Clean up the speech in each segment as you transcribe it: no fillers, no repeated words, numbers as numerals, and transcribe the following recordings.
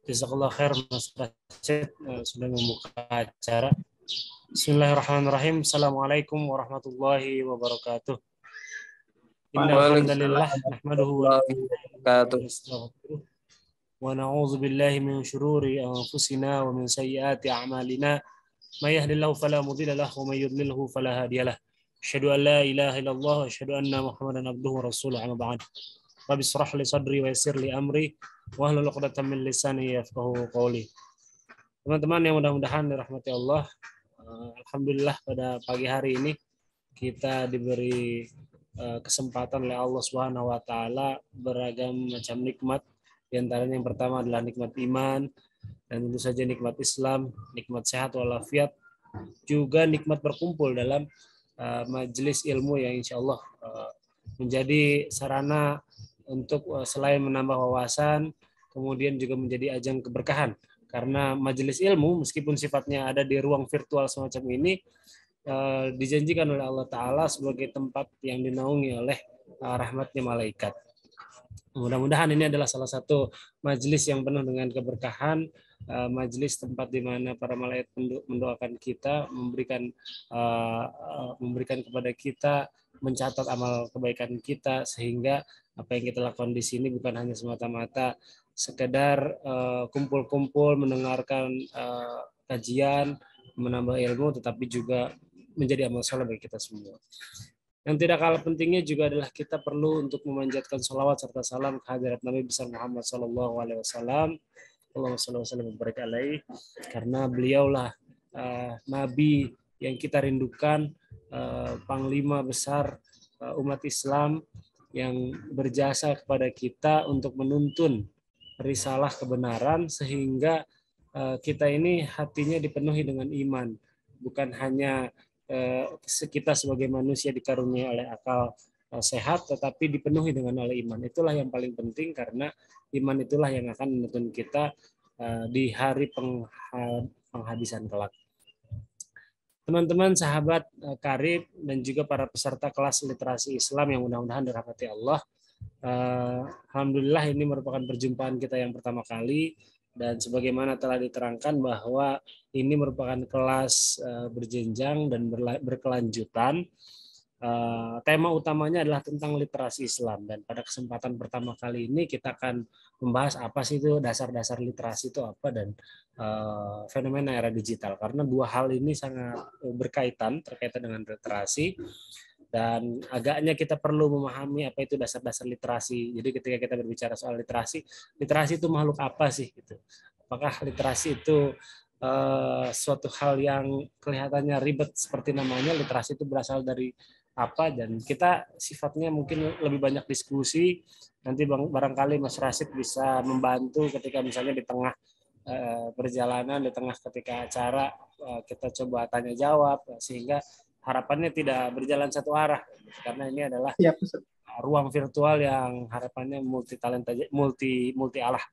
Jazakallah khair Mas Rashid sudah membuka acara. Bismillahirrahmanirrahim. Assalamualaikum warahmatullahi wabarakatuh. Innal hamdalillah nahmaduhu wa nastaghfiruh wa na'udzu billahi min shururi anfusina wa min sayyiati a'malina. May yahdihillahu fala mudilla lahu wa may yudlilhu fala hadiyalah. Asyhadu an la ilaha illallah wa asyhadu anna Muhammadan abduhu wa rasuluhu amma ba'd. Rabbi shrah li sadri wa yassir li amri wahlul 'uqdatam min lisani yafqahu qawli. Teman-teman yang mudah-mudahan dirahmati Allah, alhamdulillah pada pagi hari ini kita diberi kesempatan oleh Allah Subhanahu wa taala beragam macam nikmat. Di antaranya yang pertama adalah nikmat iman dan tentu saja nikmat Islam, nikmat sehat walafiat, juga nikmat berkumpul dalam majelis ilmu yang insya Allah menjadi sarana untuk selain menambah wawasan, kemudian juga menjadi ajang keberkahan. Karena majelis ilmu, meskipun sifatnya ada di ruang virtual semacam ini, dijanjikan oleh Allah Ta'ala sebagai tempat yang dinaungi oleh rahmatnya malaikat. Mudah-mudahan ini adalah salah satu majelis yang penuh dengan keberkahan, majelis tempat di mana para malaikat mendoakan kita, memberikan kepada kita, mencatat amal kebaikan kita, sehingga apa yang kita lakukan di sini bukan hanya semata-mata sekedar kumpul-kumpul mendengarkan kajian, menambah ilmu, tetapi juga menjadi amal saleh bagi kita semua. Yang tidak kalah pentingnya juga adalah kita perlu untuk memanjatkan salawat serta salam ke hadirat Nabi besar Muhammad SAW. Allahumma shalli wa sallim wa barik alaihi, karena beliaulah Nabi yang kita rindukan, panglima besar umat Islam yang berjasa kepada kita untuk menuntun risalah kebenaran, sehingga kita ini hatinya dipenuhi dengan iman, bukan hanya kita sebagai manusia dikaruniai oleh akal sehat, tetapi dipenuhi dengan oleh iman. Itulah yang paling penting, karena iman itulah yang akan menuntun kita di hari penghabisan kelak. Teman-teman, sahabat karib, dan juga para peserta kelas literasi Islam yang mudah-mudahan dirahmati Allah, alhamdulillah ini merupakan perjumpaan kita yang pertama kali. Dan sebagaimana telah diterangkan bahwa ini merupakan kelas berjenjang dan berkelanjutan. Tema utamanya adalah tentang literasi Islam, dan pada kesempatan pertama kali ini kita akan membahas apa sih itu dasar-dasar literasi itu apa, dan fenomena era digital, karena dua hal ini sangat berkaitan dengan literasi. Dan agaknya kita perlu memahami apa itu dasar-dasar literasi. Jadi ketika kita berbicara soal literasi itu makhluk apa sih? Gitu. Apakah literasi itu suatu hal yang kelihatannya ribet seperti namanya? Literasi itu berasal dari apa? Dan kita sifatnya mungkin lebih banyak diskusi. Nanti barangkali Mas Rashid bisa membantu ketika misalnya di tengah perjalanan, di tengah ketika acara kita coba tanya jawab, sehingga harapannya tidak berjalan satu arah, karena ini adalah ruang virtual yang harapannya multi talenta, multi arah.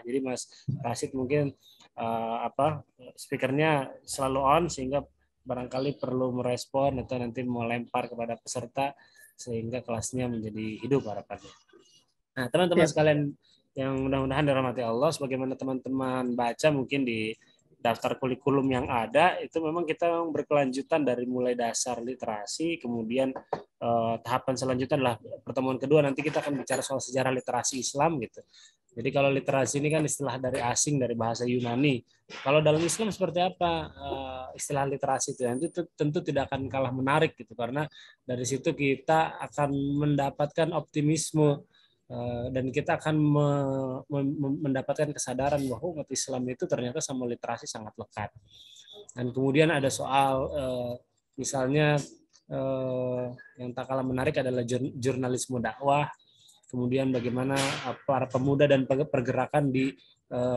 Jadi Mas Rashid mungkin speakernya selalu on, sehingga barangkali perlu merespon atau nanti mau lempar kepada peserta sehingga kelasnya menjadi hidup harapannya. Nah, teman-teman sekalian yang mudah-mudahan dirahmati Allah, sebagaimana teman-teman baca mungkin di daftar kurikulum yang ada, itu memang kita berkelanjutan dari mulai dasar literasi, kemudian tahapan selanjutnya adalah pertemuan kedua, nanti kita akan bicara soal sejarah literasi Islam gitu. Jadi kalau literasi ini kan istilah dari asing, dari bahasa Yunani. Kalau dalam Islam seperti apa istilah literasi itu? Nanti tentu tidak akan kalah menarik gitu, karena dari situ kita akan mendapatkan optimisme dan kita akan mendapatkan kesadaran bahwa umat Islam itu ternyata sama literasi sangat lekat. Dan kemudian ada soal misalnya yang tak kalah menarik adalah jurnalisme dakwah, kemudian bagaimana para pemuda dan pergerakan di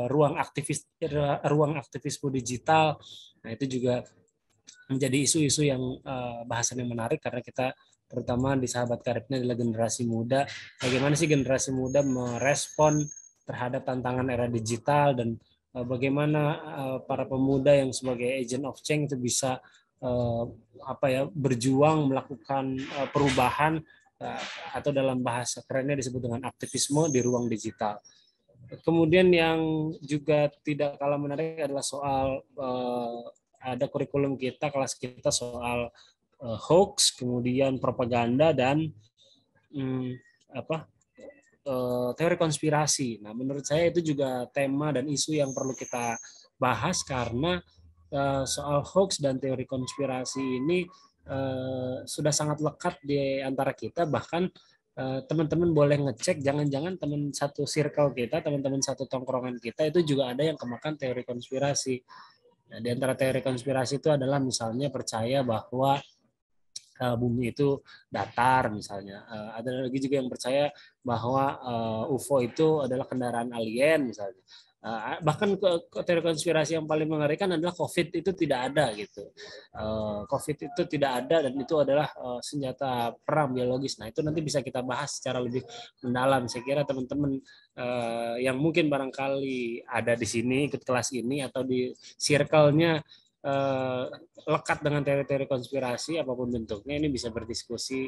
ruang aktivisme digital. Nah, itu juga menjadi isu-isu yang bahasan yang menarik, karena kita terutama di sahabat karibnya adalah generasi muda. Bagaimana sih generasi muda merespon terhadap tantangan era digital, dan bagaimana para pemuda yang sebagai agent of change itu bisa berjuang melakukan perubahan, atau dalam bahasa kerennya disebut dengan aktivisme di ruang digital. Kemudian yang juga tidak kalah menarik adalah soal ada kurikulum kita, kelas kita soal hoax, kemudian propaganda dan apa teori konspirasi. Nah, menurut saya itu juga tema dan isu yang perlu kita bahas karena soal hoax dan teori konspirasi ini sudah sangat lekat di antara kita, bahkan teman-teman boleh ngecek, jangan-jangan teman satu circle kita, teman-teman satu tongkrongan kita itu juga ada yang kemakan teori konspirasi. Nah, di antara teori konspirasi itu adalah misalnya percaya bahwa bumi itu datar misalnya. Ada lagi juga yang percaya bahwa UFO itu adalah kendaraan alien misalnya. Bahkan teori konspirasi yang paling mengerikan adalah COVID itu tidak ada gitu. COVID itu tidak ada dan itu adalah senjata perang biologis. Nah itu nanti bisa kita bahas secara lebih mendalam. Saya kira teman-teman yang mungkin barangkali ada di sini ikut kelas ini atau di circle-nya lekat dengan teori-teori konspirasi apapun bentuknya, ini bisa berdiskusi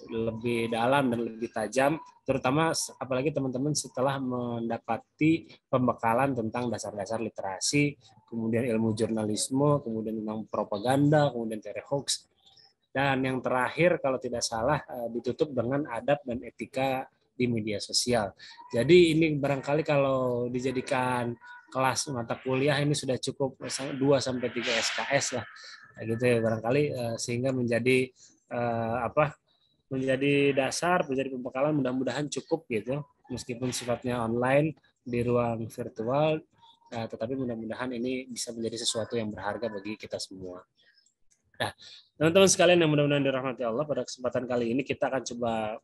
lebih dalam dan lebih tajam, terutama apalagi teman-teman setelah mendapati pembekalan tentang dasar-dasar literasi, kemudian ilmu jurnalisme, kemudian tentang propaganda, kemudian teori hoax, dan yang terakhir kalau tidak salah ditutup dengan adab dan etika di media sosial. Jadi ini barangkali kalau dijadikan kelas mata kuliah ini sudah cukup 2 sampai 3 SKS lah. Gitu ya barangkali sehingga menjadi menjadi dasar, menjadi pembekalan, mudah-mudahan cukup gitu, meskipun sifatnya online di ruang virtual, tetapi mudah-mudahan ini bisa menjadi sesuatu yang berharga bagi kita semua. Nah, teman-teman sekalian yang mudah-mudahan dirahmati Allah, pada kesempatan kali ini kita akan coba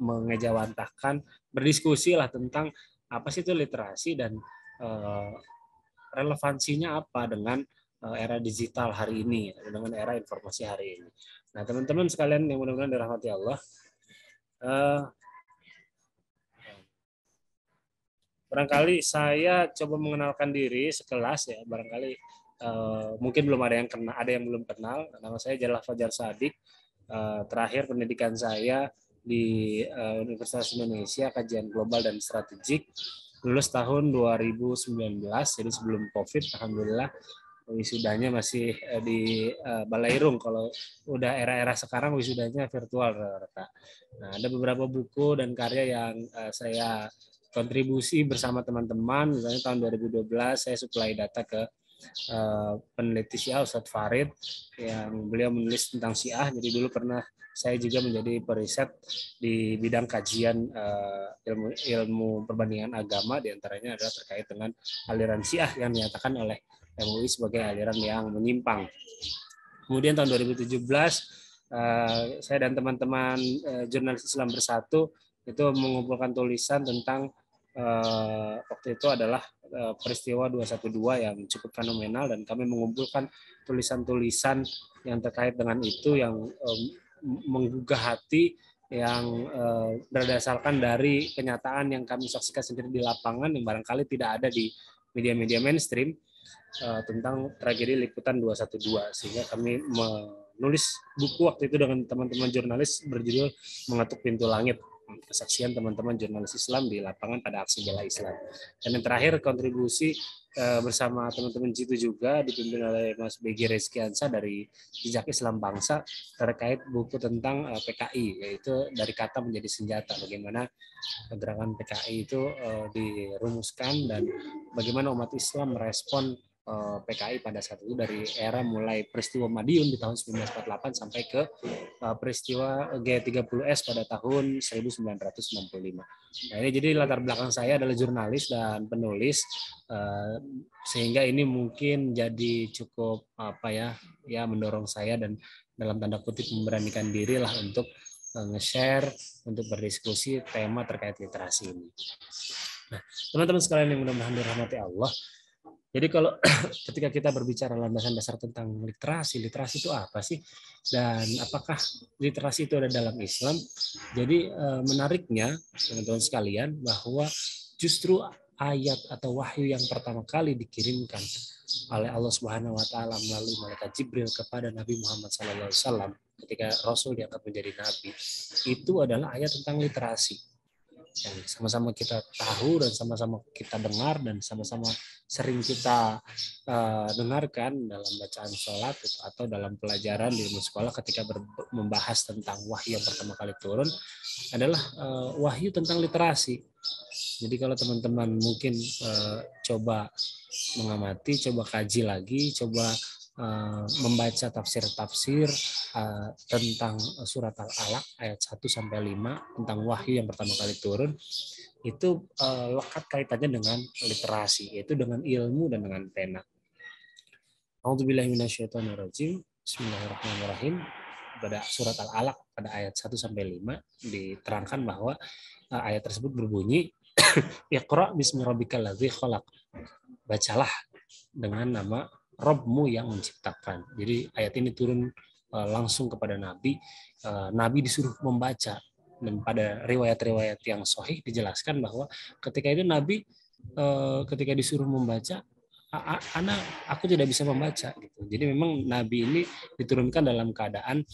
mengejawantahkan, berdiskusi lah tentang apa sih itu literasi dan relevansinya apa dengan era digital hari ini, dengan era informasi hari ini. Nah, teman-teman sekalian yang mudah-mudahan dirahmati Allah, barangkali saya coba mengenalkan diri sekelas ya, barangkali mungkin belum ada yang kenal, ada yang belum kenal. Nama saya Jalal Fajar Sadik. Terakhir pendidikan saya di Universitas Indonesia Kajian Global dan Strategik, lulus tahun 2019, jadi sebelum COVID, alhamdulillah. Wisudanya masih di Balairung. Kalau udah era-era sekarang wisudanya virtual rata-rata. Nah, ada beberapa buku dan karya yang saya kontribusi bersama teman-teman. Misalnya tahun 2012 saya supply data ke peneliti Syiah Ustadz Farid, yang beliau menulis tentang Syiah. Jadi dulu pernah saya juga menjadi periset di bidang kajian ilmu perbandingan agama, diantaranya adalah terkait dengan aliran Syiah yang dinyatakan oleh MUI sebagai aliran yang menyimpang. Kemudian tahun 2017 saya dan teman-teman jurnalis Islam Bersatu itu mengumpulkan tulisan tentang waktu itu adalah peristiwa 212 yang cukup fenomenal, dan kami mengumpulkan tulisan-tulisan yang terkait dengan itu yang menggugah hati, yang berdasarkan dari kenyataan yang kami saksikan sendiri di lapangan yang barangkali tidak ada di media-media mainstream tentang tragedi liputan 212, sehingga kami menulis buku waktu itu dengan teman-teman jurnalis berjudul Mengetuk Pintu Langit, kesaksian teman-teman jurnalis Islam di lapangan pada aksi bela Islam. Dan yang terakhir kontribusi bersama teman-teman Jitu juga dipimpin oleh Mas BG Reskiansa dari Jejak Islam Bangsa terkait buku tentang PKI, yaitu dari kata menjadi senjata, bagaimana gerakan PKI itu dirumuskan dan bagaimana umat Islam merespon PKI pada saat itu dari era mulai peristiwa Madiun di tahun 1948 sampai ke peristiwa G30S pada tahun 1965. Nah, ini jadi latar belakang saya adalah jurnalis dan penulis, sehingga ini mungkin jadi cukup mendorong saya dan dalam tanda kutip memberanikan diri lah untuk nge-share, untuk berdiskusi tema terkait literasi ini. Nah, teman-teman sekalian yang mudah-mudahan dirahmati Allah, jadi kalau ketika kita berbicara landasan dasar tentang literasi itu apa sih? Dan apakah literasi itu ada dalam Islam? Jadi menariknya teman-teman sekalian bahwa justru ayat atau wahyu yang pertama kali dikirimkan oleh Allah Subhanahu wa taala melalui malaikat Jibril kepada Nabi Muhammad SAW ketika Rasul diangkat menjadi nabi, itu adalah ayat tentang literasi. yang sama-sama kita tahu dan sama-sama kita dengar dan sama-sama sering kita dengarkan dalam bacaan sholat atau dalam pelajaran di ilmu sekolah ketika membahas tentang wahyu yang pertama kali turun adalah wahyu tentang literasi. Jadi kalau teman-teman mungkin coba mengamati, coba kaji lagi, coba membaca tafsir-tafsir tentang surat Al-Alaq ayat 1 sampai 5 tentang wahyu yang pertama kali turun, itu lekat kaitannya dengan literasi, yaitu dengan ilmu dan dengan pena. A'udzubillahi minasyaitonirrajim. Bismillahirrahmanirrahim. Pada surat Al-Alaq pada ayat 1 sampai 5 diterangkan bahwa ayat tersebut berbunyi Iqra bismi rabbikal ladzi khalaq. Bacalah dengan nama Rabbmu yang menciptakan. Jadi ayat ini turun langsung kepada Nabi. Nabi disuruh membaca, dan pada riwayat-riwayat yang sahih dijelaskan bahwa ketika itu Nabi ketika disuruh membaca, aku tidak bisa membaca gitu. Jadi memang Nabi ini diturunkan dalam keadaan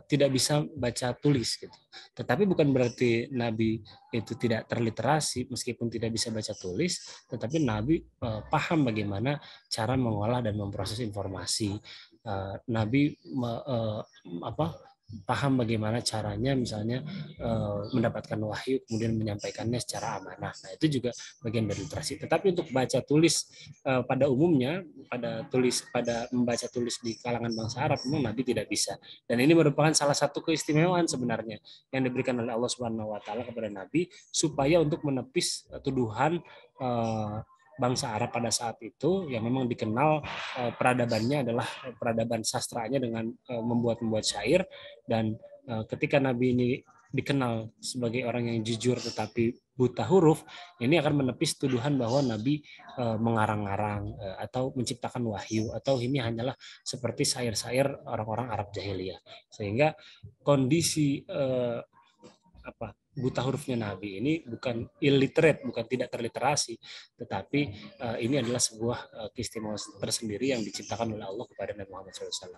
tidak bisa baca tulis gitu. Tetapi bukan berarti Nabi itu tidak terliterasi meskipun tidak bisa baca tulis, tetapi Nabi paham bagaimana cara mengolah dan memproses informasi. Nabi paham bagaimana caranya misalnya mendapatkan wahyu kemudian menyampaikannya secara amanah. Nah, itu juga bagian dari literasi. Tetapi untuk baca tulis pada umumnya, pada membaca tulis di kalangan bangsa Arab memang Nabi tidak bisa. Dan ini merupakan salah satu keistimewaan sebenarnya yang diberikan oleh Allah Subhanahu wa taala kepada Nabi supaya untuk menepis tuduhan bangsa Arab pada saat itu yang memang dikenal peradabannya adalah peradaban sastranya dengan membuat syair, dan ketika Nabi ini dikenal sebagai orang yang jujur tetapi buta huruf, ini akan menepis tuduhan bahwa Nabi mengarang-arang atau menciptakan wahyu, atau ini hanyalah seperti syair-syair orang-orang Arab jahiliyah. Sehingga kondisi buta hurufnya Nabi ini bukan illiterate, bukan tidak terliterasi, tetapi ini adalah sebuah keistimewaan tersendiri yang diciptakan oleh Allah kepada Nabi Muhammad SAW.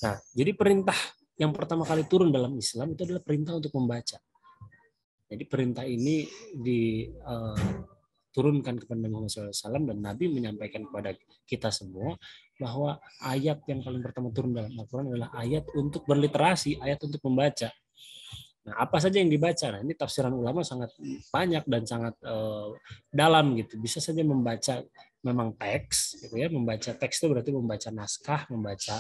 Nah, jadi perintah yang pertama kali turun dalam Islam itu adalah perintah untuk membaca. Jadi perintah ini diturunkan kepada Nabi Muhammad SAW, dan Nabi menyampaikan kepada kita semua bahwa ayat yang paling pertama turun dalam Al-Quran adalah ayat untuk berliterasi, ayat untuk membaca. Nah, apa saja yang dibaca? Nah, ini tafsiran ulama sangat banyak dan sangat dalam gitu. Bisa saja membaca memang teks, gitu ya. Membaca teks itu berarti membaca naskah, membaca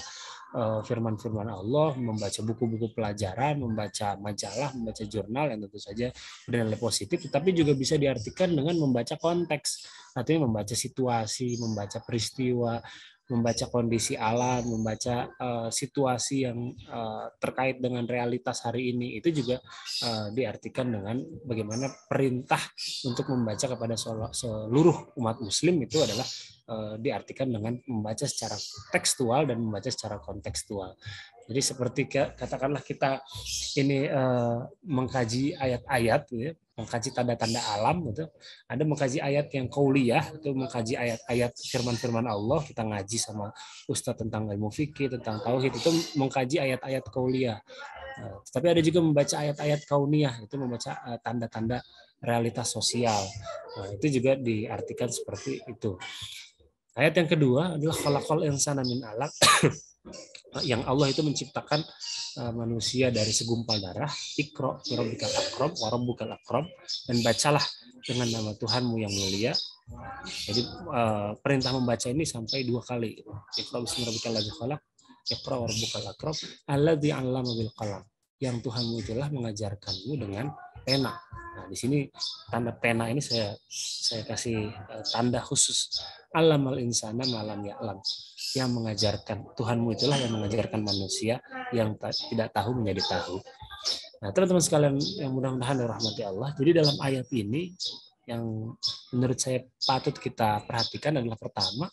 firman-firman Allah, membaca buku-buku pelajaran, membaca majalah, membaca jurnal yang tentu saja bernilai positif. Tapi juga bisa diartikan dengan membaca konteks, artinya membaca situasi, membaca peristiwa, membaca kondisi alam, membaca situasi yang terkait dengan realitas hari ini. Itu juga diartikan dengan bagaimana perintah untuk membaca kepada seluruh umat muslim itu adalah diartikan dengan membaca secara tekstual dan membaca secara kontekstual. Jadi seperti katakanlah kita ini mengkaji ayat-ayat, ya, mengkaji tanda-tanda alam, gitu. Ada mengkaji ayat yang qauliyah, itu mengkaji ayat-ayat firman-firman Allah, kita ngaji sama ustadz tentang ilmu fikih, tentang tauhid, itu mengkaji ayat-ayat qauliyah. Tapi ada juga membaca ayat-ayat kauniyah, itu membaca tanda-tanda realitas sosial. Nah, itu juga diartikan seperti itu. Ayat yang kedua adalah khalaqal insana min alaq, yang Allah itu menciptakan manusia dari segumpal darah. Iqra birabbikal akram wa rabbukal akram, dan bacalah dengan nama Tuhanmu yang mulia. Jadi perintah membaca ini sampai 2 kali. Iqra bismi rabbikal ladzi khalaq, Iqra wa rabbukal akram, alladzi 'allama bil qalam. Yang Tuhanmu itulah mengajarkanmu dengan pena. Nah, di sini tanda pena ini saya kasih tanda khusus. Allamal insana ma lam ya'lam. Yang mengajarkan, Tuhanmu itulah yang mengajarkan manusia yang tidak tahu menjadi tahu. Nah, teman-teman sekalian yang mudah-mudahan dirahmati Allah, jadi dalam ayat ini yang menurut saya patut kita perhatikan adalah pertama,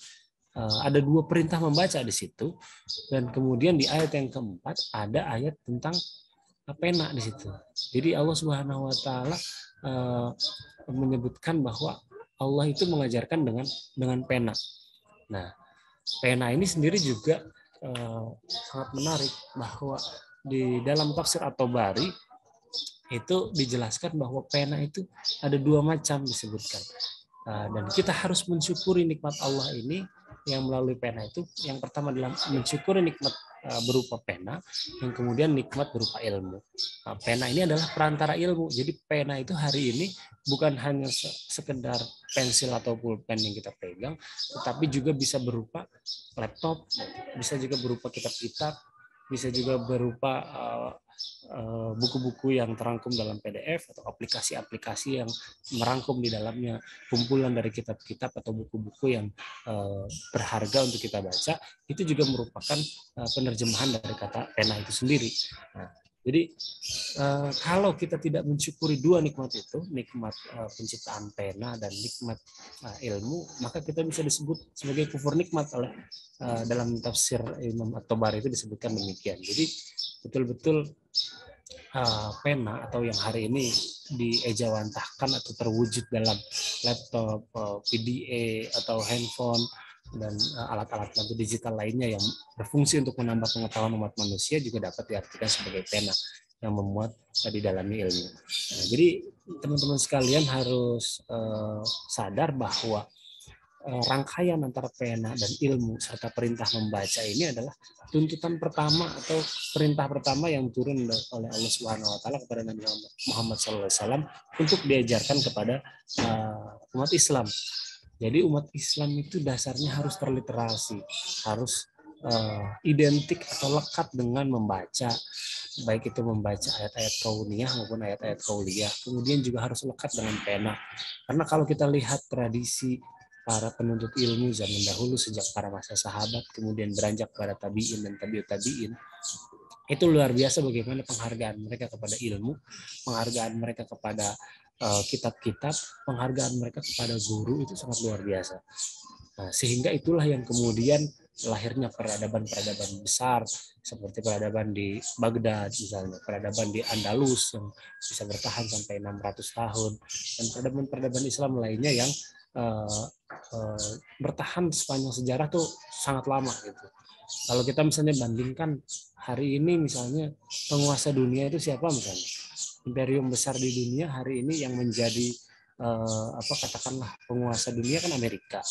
ada 2 perintah membaca di situ, dan kemudian di ayat yang keempat ada ayat tentang pena di situ. Jadi Allah Subhanahu wa taala menyebutkan bahwa Allah itu mengajarkan dengan pena. Nah, pena ini sendiri juga sangat menarik, bahwa di dalam tafsir At-Tabari itu dijelaskan bahwa pena itu ada 2 macam disebutkan. Dan kita harus mensyukuri nikmat Allah ini yang melalui pena itu. Yang pertama adalah mensyukuri nikmat berupa pena, yang kemudian nikmat berupa ilmu. Pena ini adalah perantara ilmu. Jadi pena itu hari ini bukan hanya sekedar pensil atau pulpen yang kita pegang, tetapi juga bisa berupa laptop, bisa juga berupa kitab-kitab, bisa juga berupa buku-buku yang terangkum dalam PDF atau aplikasi-aplikasi yang merangkum di dalamnya kumpulan dari kitab-kitab atau buku-buku yang berharga untuk kita baca. Itu juga merupakan penerjemahan dari kata pena itu sendiri. Nah, jadi kalau kita tidak mensyukuri 2 nikmat itu, nikmat penciptaan pena dan nikmat ilmu, maka kita bisa disebut sebagai kufur nikmat oleh dalam tafsir Imam At-Tabari itu disebutkan demikian. Jadi betul-betul pena atau yang hari ini diejawantahkan atau terwujud dalam laptop, PDA atau handphone dan alat-alat bantu digital lainnya yang berfungsi untuk menambah pengetahuan umat manusia juga dapat diartikan sebagai pena yang memuat di dalamnya ilmu. Nah, jadi teman-teman sekalian harus sadar bahwa rangkaian antara pena dan ilmu serta perintah membaca ini adalah tuntutan pertama atau perintah pertama yang turun oleh Allah Subhanahu wa taala kepada Nabi Muhammad SAW untuk diajarkan kepada umat Islam. Jadi umat Islam itu dasarnya harus terliterasi, harus identik atau lekat dengan membaca, baik itu membaca ayat-ayat kauniyah maupun ayat-ayat qauliyah. Kemudian juga harus lekat dengan pena. Karena kalau kita lihat tradisi para penuntut ilmu zaman dahulu sejak para masa sahabat, kemudian beranjak pada tabi'in dan tabi'ut tabi'in, itu luar biasa bagaimana penghargaan mereka kepada ilmu, penghargaan mereka kepada kitab-kitab, penghargaan mereka kepada guru itu sangat luar biasa. Nah, sehingga itulah yang kemudian lahirnya peradaban-peradaban besar seperti peradaban di Baghdad misalnya, peradaban di Andalus yang bisa bertahan sampai 600 tahun, dan peradaban-peradaban Islam lainnya yang bertahan sepanjang sejarah tuh sangat lama gitu. Kalau kita misalnya bandingkan hari ini misalnya penguasa dunia itu siapa misalnya? Imperium besar di dunia hari ini yang menjadi katakanlah penguasa dunia kan Amerika.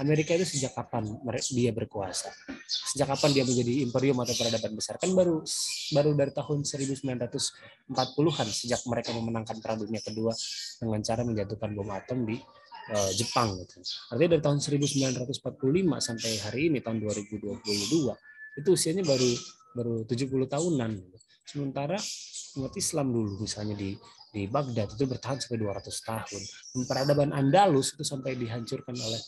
Amerika itu sejak kapan dia berkuasa? Sejak kapan dia menjadi imperium atau peradaban besar? Kan baru dari tahun 1940-an sejak mereka memenangkan Perang Dunia Kedua dengan cara menjatuhkan bom atom di Jepang gitu. Artinya dari tahun 1945 sampai hari ini tahun 2022 itu usianya baru 70 tahunan. Sementara umat Islam dulu misalnya di Baghdad itu bertahan sampai 200 tahun. Peradaban Andalus itu sampai dihancurkan oleh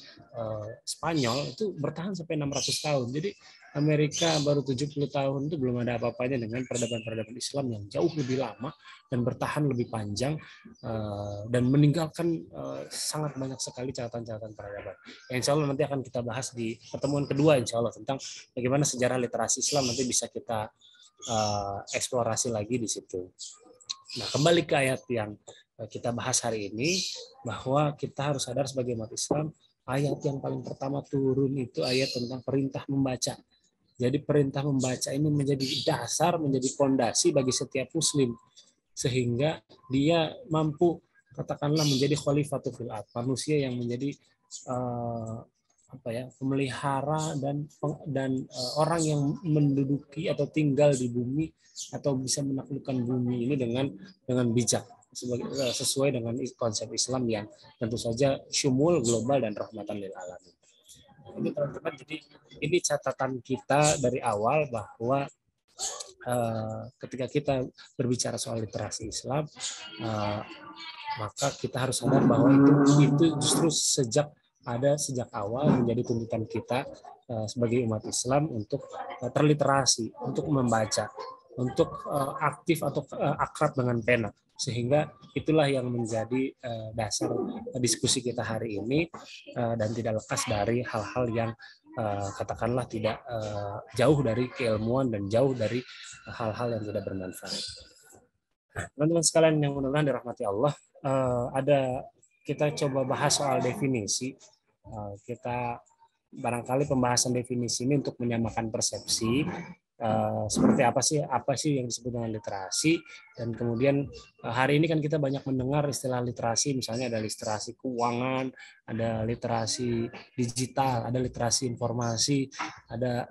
Spanyol itu bertahan sampai 600 tahun. Jadi Amerika baru 70 tahun itu belum ada apa-apanya dengan peradaban-peradaban Islam yang jauh lebih lama dan bertahan lebih panjang dan meninggalkan sangat banyak sekali catatan-catatan peradaban. Insya Allah nanti akan kita bahas di pertemuan kedua insya Allah tentang bagaimana sejarah literasi Islam, nanti bisa kita eksplorasi lagi di situ. Nah, kembali ke ayat yang kita bahas hari ini, bahwa kita harus sadar sebagai umat Islam, ayat yang paling pertama turun itu ayat tentang perintah membaca. Jadi perintah membaca ini menjadi dasar, menjadi fondasi bagi setiap muslim, sehingga dia mampu katakanlah menjadi khalifatul fil ard, manusia yang menjadi pemelihara dan orang yang menduduki atau tinggal di bumi atau bisa menaklukkan bumi ini dengan bijak sesuai dengan konsep Islam yang tentu saja syumul, global, dan rahmatan lil alamin. Ini teman-teman, jadi ini catatan kita dari awal bahwa ketika kita berbicara soal literasi Islam, maka kita harus sadar bahwa itu justru sejak awal menjadi tuntutan kita sebagai umat Islam untuk terliterasi, untuk membaca, untuk aktif atau akrab dengan pena, sehingga itulah yang menjadi dasar diskusi kita hari ini dan tidak lekas dari hal-hal yang katakanlah tidak jauh dari keilmuan dan jauh dari hal-hal yang tidak bermanfaat. Nah, teman-teman sekalian yang mudah-mudahan dirahmati Allah, kita coba bahas soal definisi. Kita barangkali pembahasan definisi ini untuk menyamakan persepsi seperti apa sih yang disebut dengan literasi, dan kemudian hari ini kan kita banyak mendengar istilah literasi, misalnya ada literasi keuangan, ada literasi digital, ada literasi informasi, ada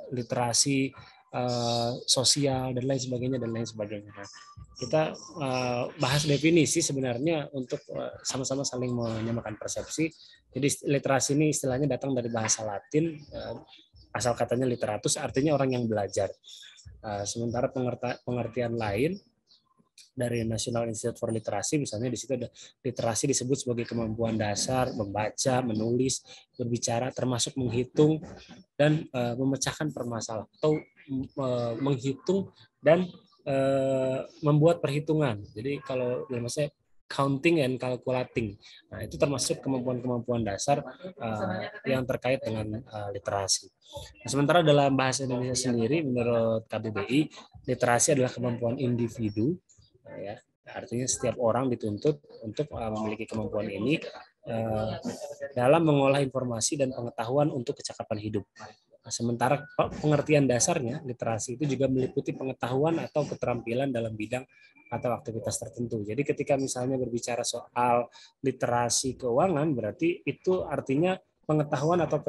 literasi sosial dan lain sebagainya dan lain sebagainya. Nah, kita bahas definisi sebenarnya untuk sama-sama saling menyamakan persepsi. Jadi literasi ini istilahnya datang dari bahasa Latin, asal katanya literatus, artinya orang yang belajar. Sementara pengertian lain dari National Institute for Literacy, misalnya di situ ada literasi disebut sebagai kemampuan dasar membaca, menulis, berbicara, termasuk menghitung dan memecahkan permasalahan, atau menghitung dan membuat perhitungan. Jadi kalau dalam bahasa counting and calculating. Nah, itu termasuk kemampuan-kemampuan dasar yang terkait dengan literasi. Nah, sementara dalam bahasa Indonesia sendiri, menurut KBBI, literasi adalah kemampuan individu, ya, artinya setiap orang dituntut untuk memiliki kemampuan ini dalam mengolah informasi dan pengetahuan untuk kecakapan hidup. Sementara pengertian dasarnya, literasi itu juga meliputi pengetahuan atau keterampilan dalam bidang atau aktivitas tertentu. Jadi ketika misalnya berbicara soal literasi keuangan, berarti itu artinya pengetahuan atau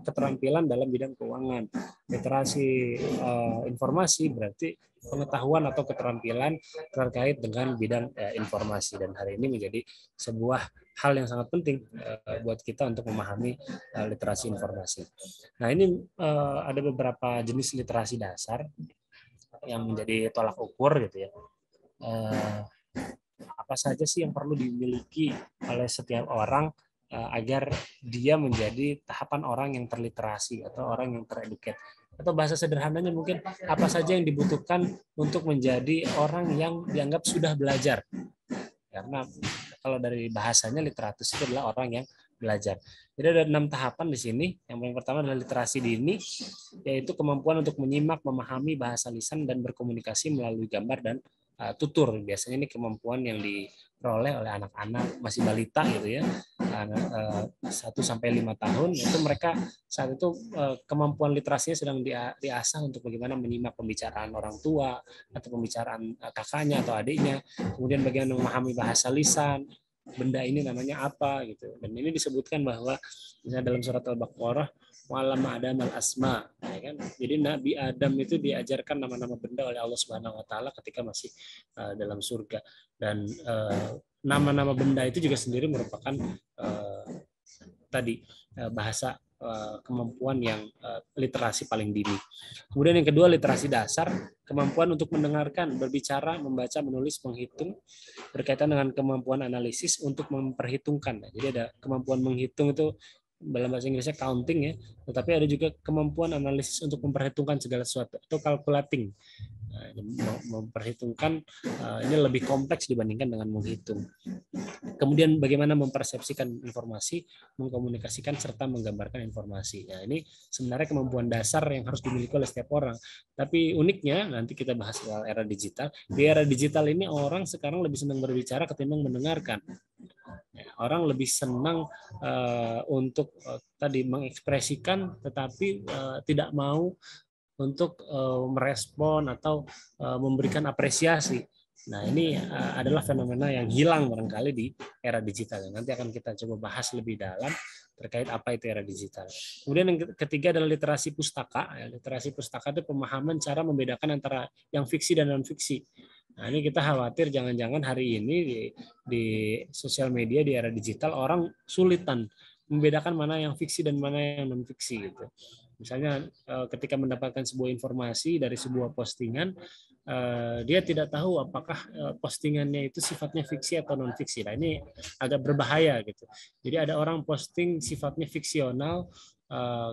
keterampilan dalam bidang keuangan. Literasi informasi berarti pengetahuan atau keterampilan terkait dengan bidang informasi. Dan hari ini menjadi sebuah hal yang sangat penting buat kita untuk memahami literasi informasi. Nah, ini ada beberapa jenis literasi dasar yang menjadi tolak ukur gitu ya. Apa saja sih yang perlu dimiliki oleh setiap orang agar dia menjadi tahapan orang yang terliterasi atau orang yang tereduket. Atau bahasa sederhananya mungkin apa saja yang dibutuhkan untuk menjadi orang yang dianggap sudah belajar. Karena kalau dari bahasanya literatus itu adalah orang yang belajar. Jadi ada 6 tahapan di sini. Yang paling pertama adalah literasi dini, yaitu kemampuan untuk menyimak, memahami bahasa lisan dan berkomunikasi melalui gambar dan tutur. Biasanya ini kemampuan yang diperoleh oleh anak-anak masih balita gitu ya, 1-5 tahun. Itu mereka saat itu kemampuan literasinya sedang diasah untuk bagaimana menyimak pembicaraan orang tua atau pembicaraan kakaknya atau adiknya, kemudian bagaimana memahami bahasa lisan, benda ini namanya apa gitu. Dan ini disebutkan bahwa misalnya dalam surat Al-Baqarah, wa'allama Adam al-asma, ya kan? Jadi Nabi Adam itu diajarkan nama-nama benda oleh Allah Subhanahu wa taala ketika masih dalam surga. Dan nama-nama benda itu juga sendiri merupakan bahasa kemampuan yang literasi paling dini. Kemudian yang kedua, literasi dasar, kemampuan untuk mendengarkan, berbicara, membaca, menulis, menghitung, berkaitan dengan kemampuan analisis untuk memperhitungkan. Jadi ada kemampuan menghitung itu dalam bahasa Inggrisnya counting ya, tetapi ada juga kemampuan analisis untuk memperhitungkan segala sesuatu atau calculating. Memperhitungkan ini lebih kompleks dibandingkan dengan menghitung. Kemudian bagaimana mempersepsikan informasi, mengkomunikasikan serta menggambarkan informasi. Nah, ini sebenarnya kemampuan dasar yang harus dimiliki oleh setiap orang. Tapi uniknya nanti kita bahas soal era digital. Di era digital ini orang sekarang lebih senang berbicara ketimbang mendengarkan. Orang lebih senang untuk tadi mengekspresikan, tetapi tidak mau untuk merespon atau memberikan apresiasi. Nah, ini adalah fenomena yang hilang barangkali di era digital. Nanti akan kita coba bahas lebih dalam terkait apa itu era digital. Kemudian yang ketiga adalah literasi pustaka. Literasi pustaka itu pemahaman cara membedakan antara yang fiksi dan non-fiksi. Nah, ini kita khawatir jangan-jangan hari ini di sosial media di era digital orang sulitan membedakan mana yang fiksi dan mana yang non-fiksi gitu. Misalnya ketika mendapatkan sebuah informasi dari sebuah postingan, dia tidak tahu apakah postingannya itu sifatnya fiksi atau non-fiksi. Nah, ini agak berbahaya gitu. Jadi ada orang posting sifatnya fiksional,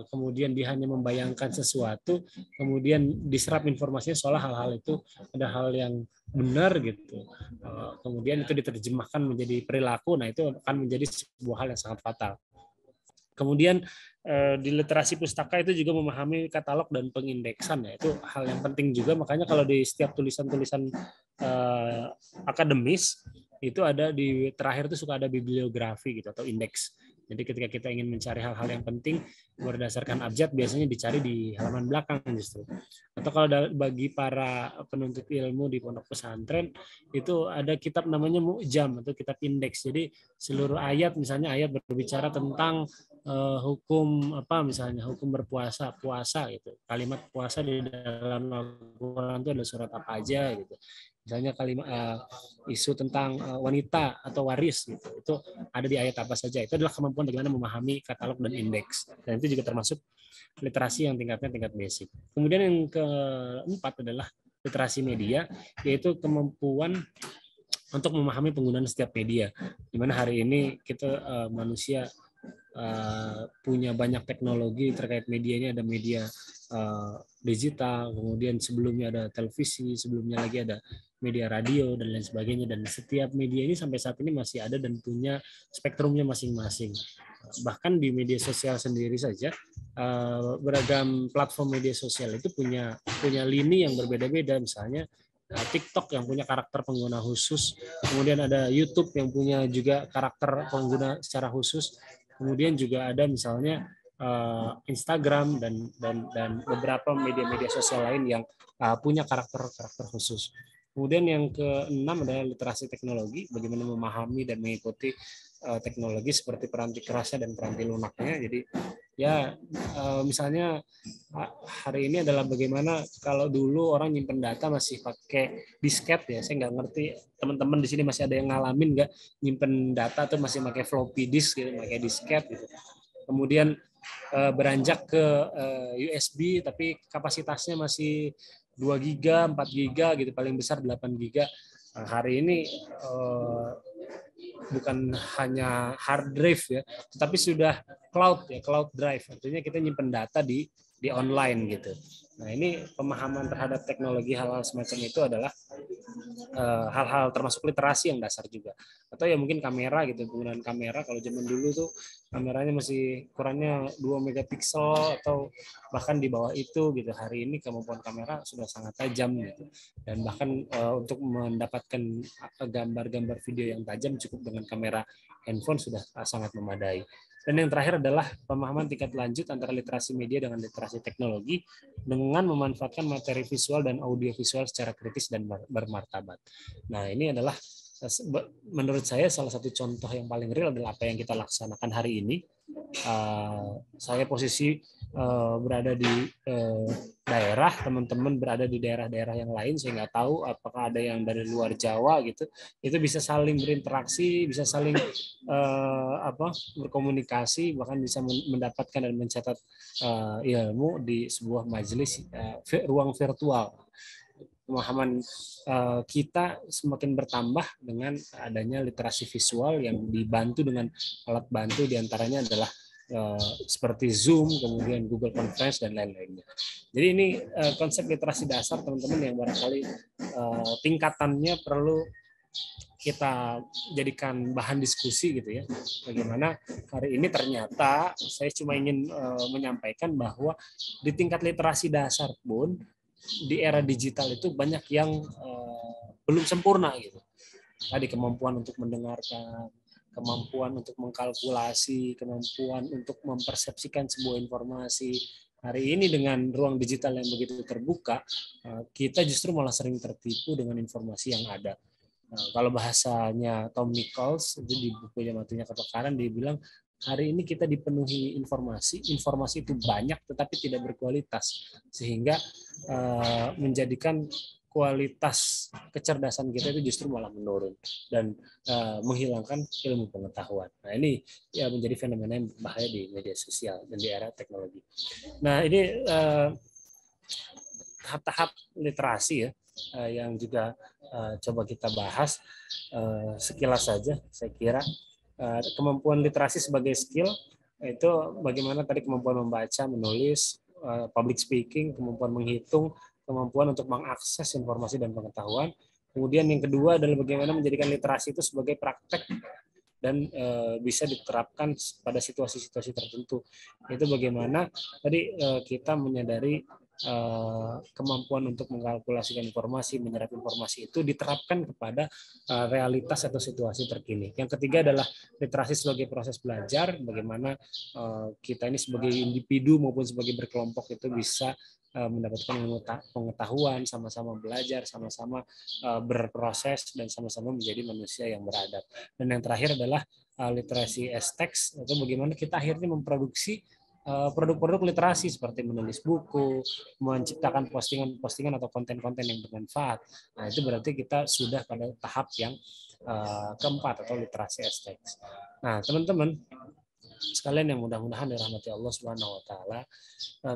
kemudian dia hanya membayangkan sesuatu, kemudian diserap informasinya seolah hal-hal itu ada hal yang benar gitu. Kemudian itu diterjemahkan menjadi perilaku. Nah, itu akan menjadi sebuah hal yang sangat fatal. Kemudian di literasi pustaka itu juga memahami katalog dan pengindeksan, ya itu hal yang penting juga. Makanya kalau di setiap tulisan-tulisan akademis itu ada di terakhir itu suka ada bibliografi gitu atau indeks. Jadi ketika kita ingin mencari hal-hal yang penting berdasarkan abjad, biasanya dicari di halaman belakang justru. Atau kalau bagi para penuntut ilmu di pondok pesantren itu ada kitab namanya Mu'jam atau kitab indeks. Jadi seluruh ayat, misalnya ayat berbicara tentang hukum apa, misalnya hukum berpuasa, puasa gitu. Kalimat puasa di dalam Al-Qur'an itu ada surat apa aja gitu. Misalnya kalimat isu tentang wanita atau waris gitu. Itu ada di ayat apa saja. Itu adalah kemampuan bagaimana memahami katalog dan indeks. Dan itu juga termasuk literasi yang tingkatnya tingkat basic. Kemudian yang keempat adalah literasi media, yaitu kemampuan untuk memahami penggunaan setiap media. Di mana hari ini kita manusia punya banyak teknologi terkait media. Ini ada media digital, kemudian sebelumnya ada televisi, sebelumnya lagi ada media radio dan lain sebagainya, dan setiap media ini sampai saat ini masih ada dan punya spektrumnya masing-masing. Bahkan di media sosial sendiri saja beragam platform media sosial itu punya lini yang berbeda-beda. Misalnya TikTok yang punya karakter pengguna khusus, kemudian ada YouTube yang punya juga karakter pengguna secara khusus, kemudian juga ada misalnya Instagram dan beberapa media-media sosial lain yang punya karakter khusus. Kemudian yang keenam adalah literasi teknologi, bagaimana memahami dan mengikuti teknologi seperti peranti kerasnya dan peranti lunaknya. Jadi ya misalnya hari ini adalah bagaimana kalau dulu orang nyimpen data masih pakai disket ya. Saya nggak ngerti teman-teman di sini masih ada yang ngalamin nggak nyimpen data tuh masih pakai floppy disk gitu, pakai disket gitu. Kemudian beranjak ke USB tapi kapasitasnya masih 2 giga, 4 giga gitu, paling besar 8 giga. Nah, hari ini bukan hanya hard drive ya, tetapi sudah cloud ya, cloud drive. Artinya kita nyimpen data di online gitu. Nah, ini pemahaman terhadap teknologi hal-hal semacam itu adalah hal-hal termasuk literasi yang dasar juga. Atau ya mungkin kamera gitu, penggunaan kamera kalau zaman dulu tuh kameranya masih ukurannya 2 megapiksel atau bahkan di bawah itu gitu. Hari ini kemampuan kamera sudah sangat tajam gitu. Dan bahkan untuk mendapatkan gambar-gambar video yang tajam cukup dengan kamera handphone sudah sangat memadai. Dan yang terakhir adalah pemahaman tingkat lanjut antara literasi media dengan literasi teknologi dengan memanfaatkan materi visual dan audiovisual secara kritis dan bermartabat. Nah, ini adalah menurut saya salah satu contoh yang paling real adalah apa yang kita laksanakan hari ini. Saya posisi berada di daerah, teman-teman berada di daerah-daerah yang lain. Saya nggak tahu apakah ada yang dari luar Jawa gitu. Itu bisa saling berinteraksi, bisa saling berkomunikasi, bahkan bisa mendapatkan dan mencatat ilmu di sebuah majelis ruang virtual. Pemahaman kita semakin bertambah dengan adanya literasi visual yang dibantu dengan alat bantu, diantaranya adalah seperti Zoom, kemudian Google Conference dan lain-lainnya. Jadi ini konsep literasi dasar teman-teman yang barangkali tingkatannya perlu kita jadikan bahan diskusi gitu ya. Bagaimana hari ini ternyata saya cuma ingin menyampaikan bahwa di tingkat literasi dasar pun di era digital itu banyak yang belum sempurna gitu. Tadi kemampuan untuk mendengarkan, kemampuan untuk mengkalkulasi, kemampuan untuk mempersepsikan sebuah informasi. Hari ini dengan ruang digital yang begitu terbuka, kita justru malah sering tertipu dengan informasi yang ada. Nah, kalau bahasanya Tom Nichols itu di bukunya Matinya Kepekaran, dia bilang hari ini kita dipenuhi informasi itu banyak tetapi tidak berkualitas, sehingga menjadikan kualitas kecerdasan kita itu justru malah menurun dan menghilangkan ilmu pengetahuan. Nah, ini ya menjadi fenomena yang bahaya di media sosial dan di era teknologi. Nah, ini tahap-tahap literasi ya yang juga coba kita bahas sekilas saja. Saya kira kemampuan literasi sebagai skill itu bagaimana tadi kemampuan membaca, menulis, public speaking, kemampuan menghitung, kemampuan untuk mengakses informasi dan pengetahuan. Kemudian yang kedua adalah bagaimana menjadikan literasi itu sebagai praktek dan bisa diterapkan pada situasi-situasi tertentu. Itu bagaimana tadi kita menyadari kemampuan untuk mengkalkulasikan informasi, menyerap informasi itu diterapkan kepada realitas atau situasi terkini. Yang ketiga adalah literasi sebagai proses belajar, bagaimana kita ini sebagai individu maupun sebagai berkelompok itu bisa mendapatkan pengetahuan, sama-sama belajar, sama-sama berproses, dan sama-sama menjadi manusia yang beradab. Dan yang terakhir adalah literasi as-text, atau bagaimana kita akhirnya memproduksi produk-produk literasi seperti menulis buku, menciptakan postingan-postingan atau konten-konten yang bermanfaat. Nah, itu berarti kita sudah pada tahap yang keempat atau literasi as-text. Nah, teman-teman sekalian yang mudah-mudahan dirahmati Allah Subhanahu wa taala.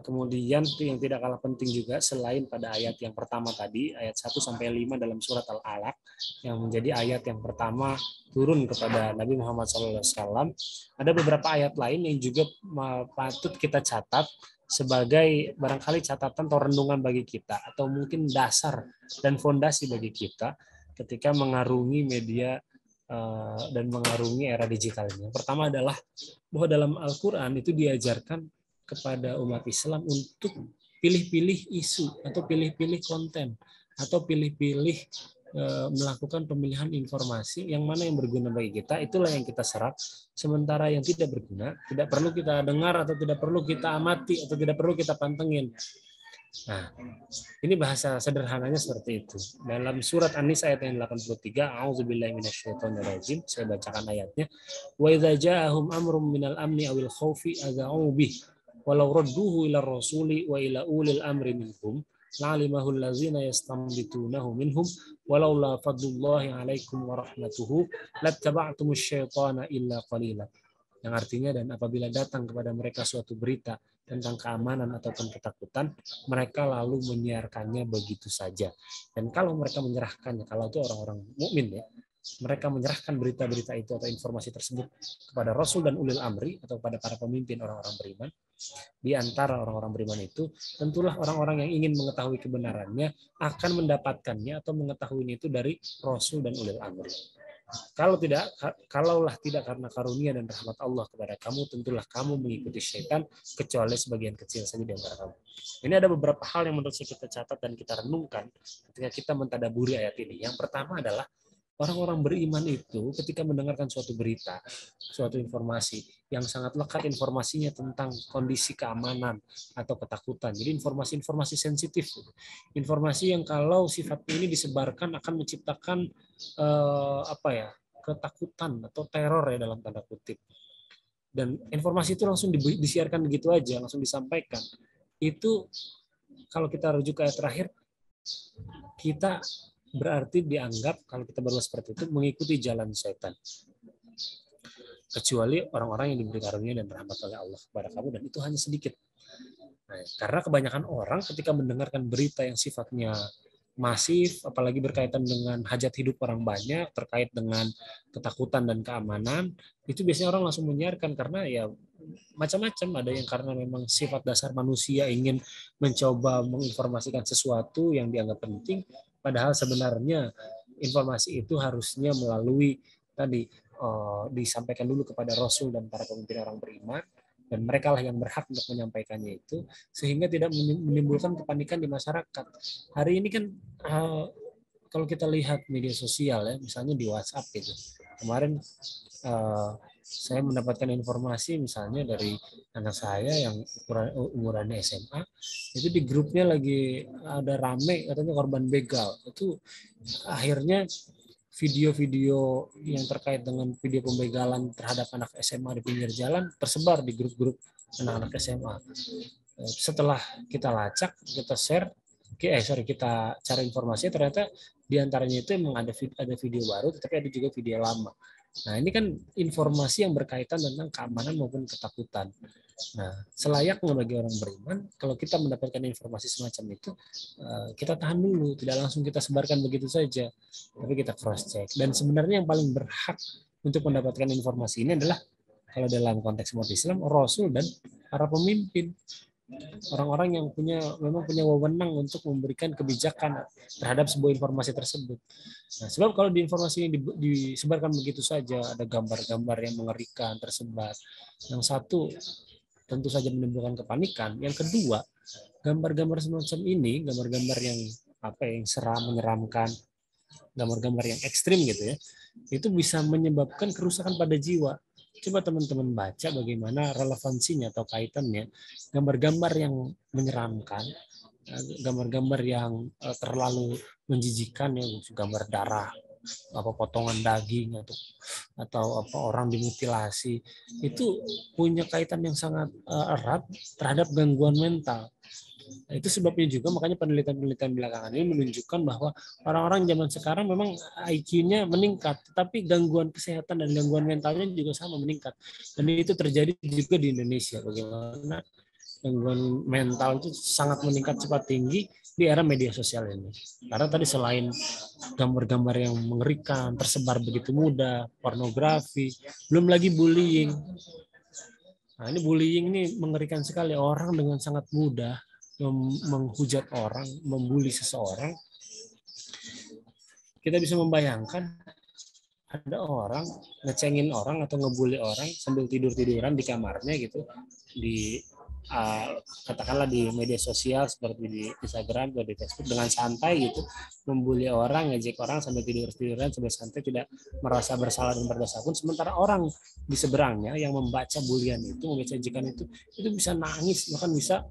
Kemudian yang tidak kalah penting juga selain pada ayat yang pertama tadi, ayat 1 sampai 5 dalam surat Al-Alaq yang menjadi ayat yang pertama turun kepada Nabi Muhammad SAW, ada beberapa ayat lain yang juga patut kita catat sebagai barangkali catatan atau renungan bagi kita, atau mungkin dasar dan fondasi bagi kita ketika mengarungi media dan mengarungi era digital ini. Yang pertama adalah bahwa dalam Al-Quran itu diajarkan kepada umat Islam untuk pilih-pilih isu atau pilih-pilih konten atau pilih-pilih melakukan pemilihan informasi yang mana yang berguna bagi kita, itulah yang kita serap. Sementara yang tidak berguna tidak perlu kita dengar atau tidak perlu kita amati atau tidak perlu kita pantengin. Nah, ini bahasa sederhananya seperti itu. Dalam surat An-Nisa ayat yang 83, A'udzubillahi minasyaitonirrajim, saya bacakan ayatnya. Wa idza ja'ahum amrun minal amni awil khaufi adza'u bih walau radduhu ila rasuli wa ila ulil amri minhum la'alimahu allazina yastambitunahu minhum walau la fadlullahi 'alaikum wa rahmatuhu lattaba'tumus syaitana illa qalila. Yang artinya, dan apabila datang kepada mereka suatu berita tentang keamanan ataupun ketakutan, mereka lalu menyiarkannya begitu saja. Dan kalau mereka menyerahkannya, kalau itu orang-orang mukmin ya, mereka menyerahkan berita-berita itu atau informasi tersebut kepada Rasul dan ulil amri atau kepada para pemimpin orang-orang beriman. Di antara orang-orang beriman itu, tentulah orang-orang yang ingin mengetahui kebenarannya akan mendapatkannya atau mengetahuinya itu dari Rasul dan ulil amri. Kalaulah tidak karena karunia dan rahmat Allah kepada kamu, tentulah kamu mengikuti syaitan kecuali sebagian kecil saja di antara kamu. Ini ada beberapa hal yang menurut saya kita catat dan kita renungkan ketika kita mentadaburi ayat ini. Yang pertama adalah orang-orang beriman itu ketika mendengarkan suatu berita, suatu informasi yang sangat lekat informasinya tentang kondisi keamanan atau ketakutan. Jadi informasi-informasi sensitif, informasi yang kalau sifatnya ini disebarkan akan menciptakan ketakutan atau teror ya dalam tanda kutip. Dan informasi itu langsung disiarkan begitu aja, langsung disampaikan. Itu kalau kita rujuk ke ayat terakhir, kita berarti dianggap kalau kita berbuat seperti itu mengikuti jalan setan. Kecuali orang-orang yang diberi karunia dan rahmat oleh Allah kepada kamu, dan itu hanya sedikit. Nah, karena kebanyakan orang ketika mendengarkan berita yang sifatnya masif, apalagi berkaitan dengan hajat hidup orang banyak, terkait dengan ketakutan dan keamanan, itu biasanya orang langsung menyiarkan karena ya macam-macam. Ada yang karena memang sifat dasar manusia ingin mencoba menginformasikan sesuatu yang dianggap penting, padahal sebenarnya informasi itu harusnya melalui tadi disampaikan dulu kepada Rasul dan para pemimpin orang beriman, dan mereka lah yang berhak untuk menyampaikannya itu, sehingga tidak menimbulkan kepanikan di masyarakat. Hari ini kan kalau kita lihat media sosial ya, misalnya di WhatsApp itu, kemarin saya mendapatkan informasi misalnya dari anak saya yang umurannya SMA, itu di grupnya lagi ada rame katanya korban begal. Itu akhirnya video-video yang terkait dengan video pembegalan terhadap anak SMA di pinggir jalan tersebar di grup-grup anak-anak SMA. Setelah kita lacak, kita share, kita cari informasi, ternyata diantaranya itu memang ada video baru, tetapi ada juga video lama. Nah, ini kan informasi yang berkaitan tentang keamanan maupun ketakutan. Nah, selayaknya bagi orang beriman, kalau kita mendapatkan informasi semacam itu, kita tahan dulu, tidak langsung kita sebarkan begitu saja, tapi kita cross check. Dan sebenarnya yang paling berhak untuk mendapatkan informasi ini adalah, kalau dalam konteks umat Islam, Rasul dan para pemimpin, orang-orang yang memang punya wewenang untuk memberikan kebijakan terhadap sebuah informasi tersebut. Nah, sebab kalau di informasi ini disebarkan begitu saja, ada gambar-gambar yang mengerikan tersebar. Yang satu, tentu saja menimbulkan kepanikan. Yang kedua, gambar-gambar semacam ini, gambar-gambar yang yang seram, menyeramkan, gambar-gambar yang ekstrim gitu ya, itu bisa menyebabkan kerusakan pada jiwa. Coba teman-teman baca bagaimana relevansinya atau kaitannya gambar-gambar yang menyeramkan, gambar-gambar yang terlalu menjijikan, ya, gambar darah, potongan daging atau orang dimutilasi, itu punya kaitan yang sangat erat terhadap gangguan mental. Nah, itu sebabnya juga makanya penelitian-penelitian belakangan ini menunjukkan bahwa orang-orang zaman sekarang memang IQ-nya meningkat, tetapi gangguan kesehatan dan gangguan mentalnya juga sama meningkat. Dan itu terjadi juga di Indonesia. Bagaimana gangguan mental itu sangat meningkat cepat tinggi di era media sosial ini. Karena tadi selain gambar-gambar yang mengerikan, tersebar begitu mudah, pornografi, belum lagi bullying. Nah, ini bullying ini mengerikan sekali. Orang dengan sangat mudah menghujat orang, membuli seseorang. Kita bisa membayangkan ada orang ngecengin orang atau ngebully orang sambil tidur-tiduran di kamarnya gitu, di katakanlah di media sosial seperti di Instagram atau di Facebook, dengan santai gitu membuli orang, ngejek orang sambil tidur-tiduran sambil santai, tidak merasa bersalah dan berdosa pun. Sementara orang di seberangnya yang membaca bulian itu, membaca ejekan itu bisa nangis, bahkan bisa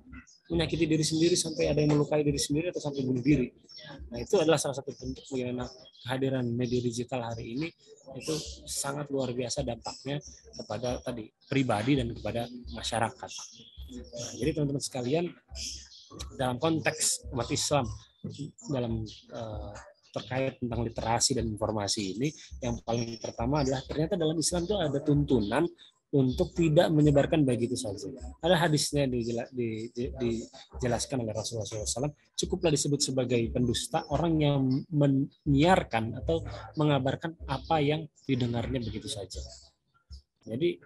menyakiti diri sendiri sampai ada yang melukai diri sendiri atau sampai bunuh diri. Nah, itu adalah salah satu bentuk bagaimana kehadiran media digital hari ini itu sangat luar biasa dampaknya kepada tadi pribadi dan kepada masyarakat. Nah, jadi teman-teman sekalian, dalam konteks umat Islam dalam terkait tentang literasi dan informasi ini, yang paling pertama adalah ternyata dalam Islam itu ada tuntunan untuk tidak menyebarkan begitu saja. Ada hadisnya dijelaskan oleh Rasulullah SAW, cukuplah disebut sebagai pendusta orang yang menyiarkan atau mengabarkan apa yang didengarnya begitu saja. Jadi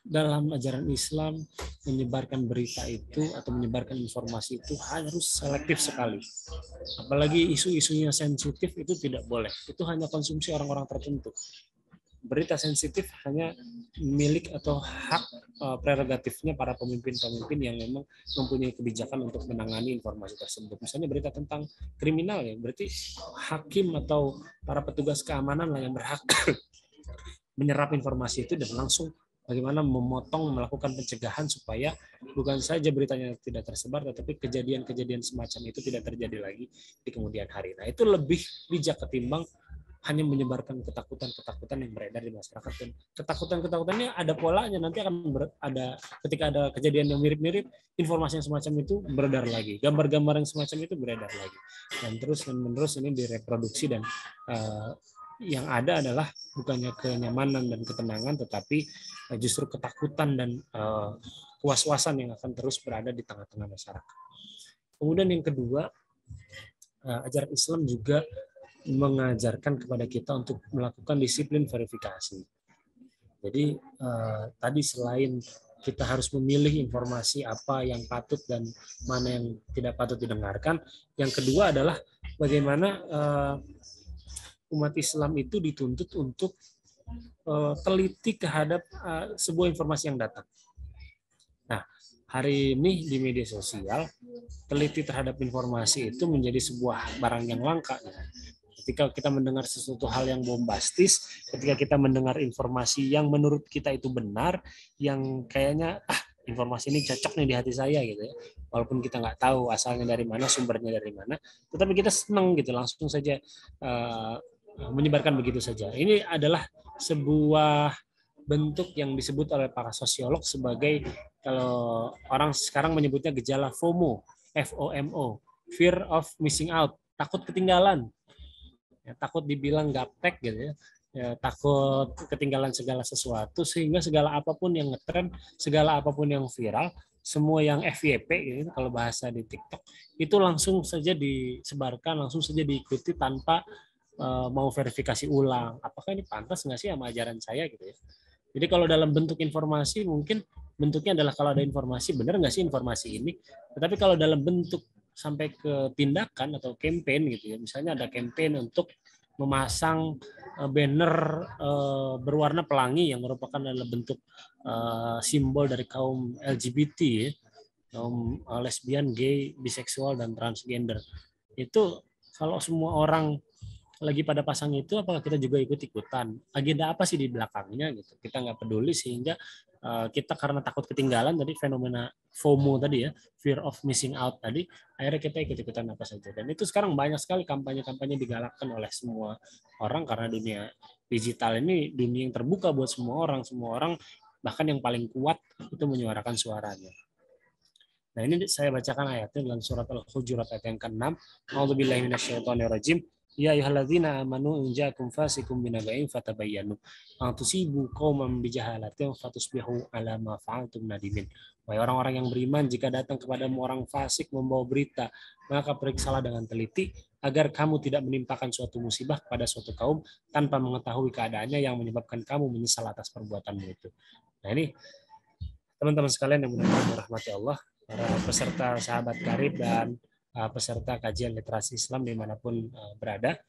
dalam ajaran Islam menyebarkan berita itu atau menyebarkan informasi itu harus selektif sekali. Apalagi isu-isunya sensitif itu tidak boleh. Itu hanya konsumsi orang-orang tertentu. Berita sensitif hanya milik atau hak prerogatifnya para pemimpin-pemimpin yang memang mempunyai kebijakan untuk menangani informasi tersebut. Misalnya berita tentang kriminal, ya berarti hakim atau para petugas keamanan lah yang berhak menyerap informasi itu dan langsung bagaimana memotong, melakukan pencegahan supaya bukan saja beritanya tidak tersebar, tetapi kejadian-kejadian semacam itu tidak terjadi lagi di kemudian hari. Nah, itu lebih bijak ketimbang hanya menyebarkan ketakutan-ketakutan yang beredar di masyarakat. Dan ketakutan-ketakutannya ada polanya, nanti akan ada ketika ada kejadian yang mirip-mirip, informasi yang semacam itu beredar lagi, gambar-gambar yang semacam itu beredar lagi, dan terus menerus ini direproduksi. Dan yang ada adalah bukannya kenyamanan dan ketenangan, tetapi justru ketakutan dan was-wasan yang akan terus berada di tengah-tengah masyarakat. Kemudian yang kedua, ajaran Islam juga mengajarkan kepada kita untuk melakukan disiplin verifikasi. Jadi tadi selain kita harus memilih informasi apa yang patut dan mana yang tidak patut didengarkan, yang kedua adalah bagaimana umat Islam itu dituntut untuk teliti terhadap sebuah informasi yang datang. Nah, hari ini di media sosial, teliti terhadap informasi itu menjadi sebuah barang yang langka. Ketika kita mendengar sesuatu hal yang bombastis, ketika kita mendengar informasi yang menurut kita itu benar, yang kayaknya informasi ini cocok nih di hati saya gitu ya, walaupun kita nggak tahu asalnya dari mana, sumbernya dari mana, tetapi kita senang gitu, langsung saja menyebarkan begitu saja. Ini adalah sebuah bentuk yang disebut oleh para sosiolog sebagai, kalau orang sekarang menyebutnya gejala FOMO, FOMO, fear of missing out, takut ketinggalan. Ya, takut dibilang gaptek gitu ya. Ya, takut ketinggalan segala sesuatu, sehingga segala apapun yang ngetren, segala apapun yang viral, semua yang FYP gitu, kalau bahasa di TikTok, itu langsung saja disebarkan, langsung saja diikuti tanpa mau verifikasi ulang. Apakah ini pantas nggak sih sama ajaran saya gitu ya. Jadi kalau dalam bentuk informasi, mungkin bentuknya adalah kalau ada informasi, benar nggak sih informasi ini. Tetapi kalau dalam bentuk sampai ke tindakan atau campaign gitu ya, misalnya ada campaign untuk memasang banner berwarna pelangi yang merupakan adalah bentuk simbol dari kaum LGBT, ya, kaum lesbian, gay, biseksual, dan transgender. Itu kalau semua orang lagi pada pasang itu, apakah kita juga ikut-ikutan? Agenda apa sih di belakangnya gitu? Kita nggak peduli, sehingga kita karena takut ketinggalan tadi, fenomena FOMO tadi ya, fear of missing out tadi, akhirnya kita ikut-ikutan apa saja. Dan itu sekarang banyak sekali kampanye-kampanye digalakkan oleh semua orang, karena dunia digital ini dunia yang terbuka buat semua orang bahkan yang paling kuat itu menyuarakan suaranya. Nah, ini saya bacakan ayatnya dalam surat Al-Hujurat ayat yang ke-6. A'udzubillahi minasyaitonirrajim. Ya ayyuhalladzina amanu in ja'akum fasiqun binaba'in fatabayyanu an tusibu qauman bijahalatin fatusbihu 'ala ma fa'altum nadimin. Wahai orang-orang yang beriman, jika datang kepadamu orang fasik membawa berita, maka periksalah dengan teliti agar kamu tidak menimpakan suatu musibah kepada suatu kaum tanpa mengetahui keadaannya yang menyebabkan kamu menyesal atas perbuatanmu itu. Nah, ini teman-teman sekalian yang mudah-mudahan dirahmati Allah, para peserta sahabat karib dan peserta kajian literasi Islam dimanapun berada.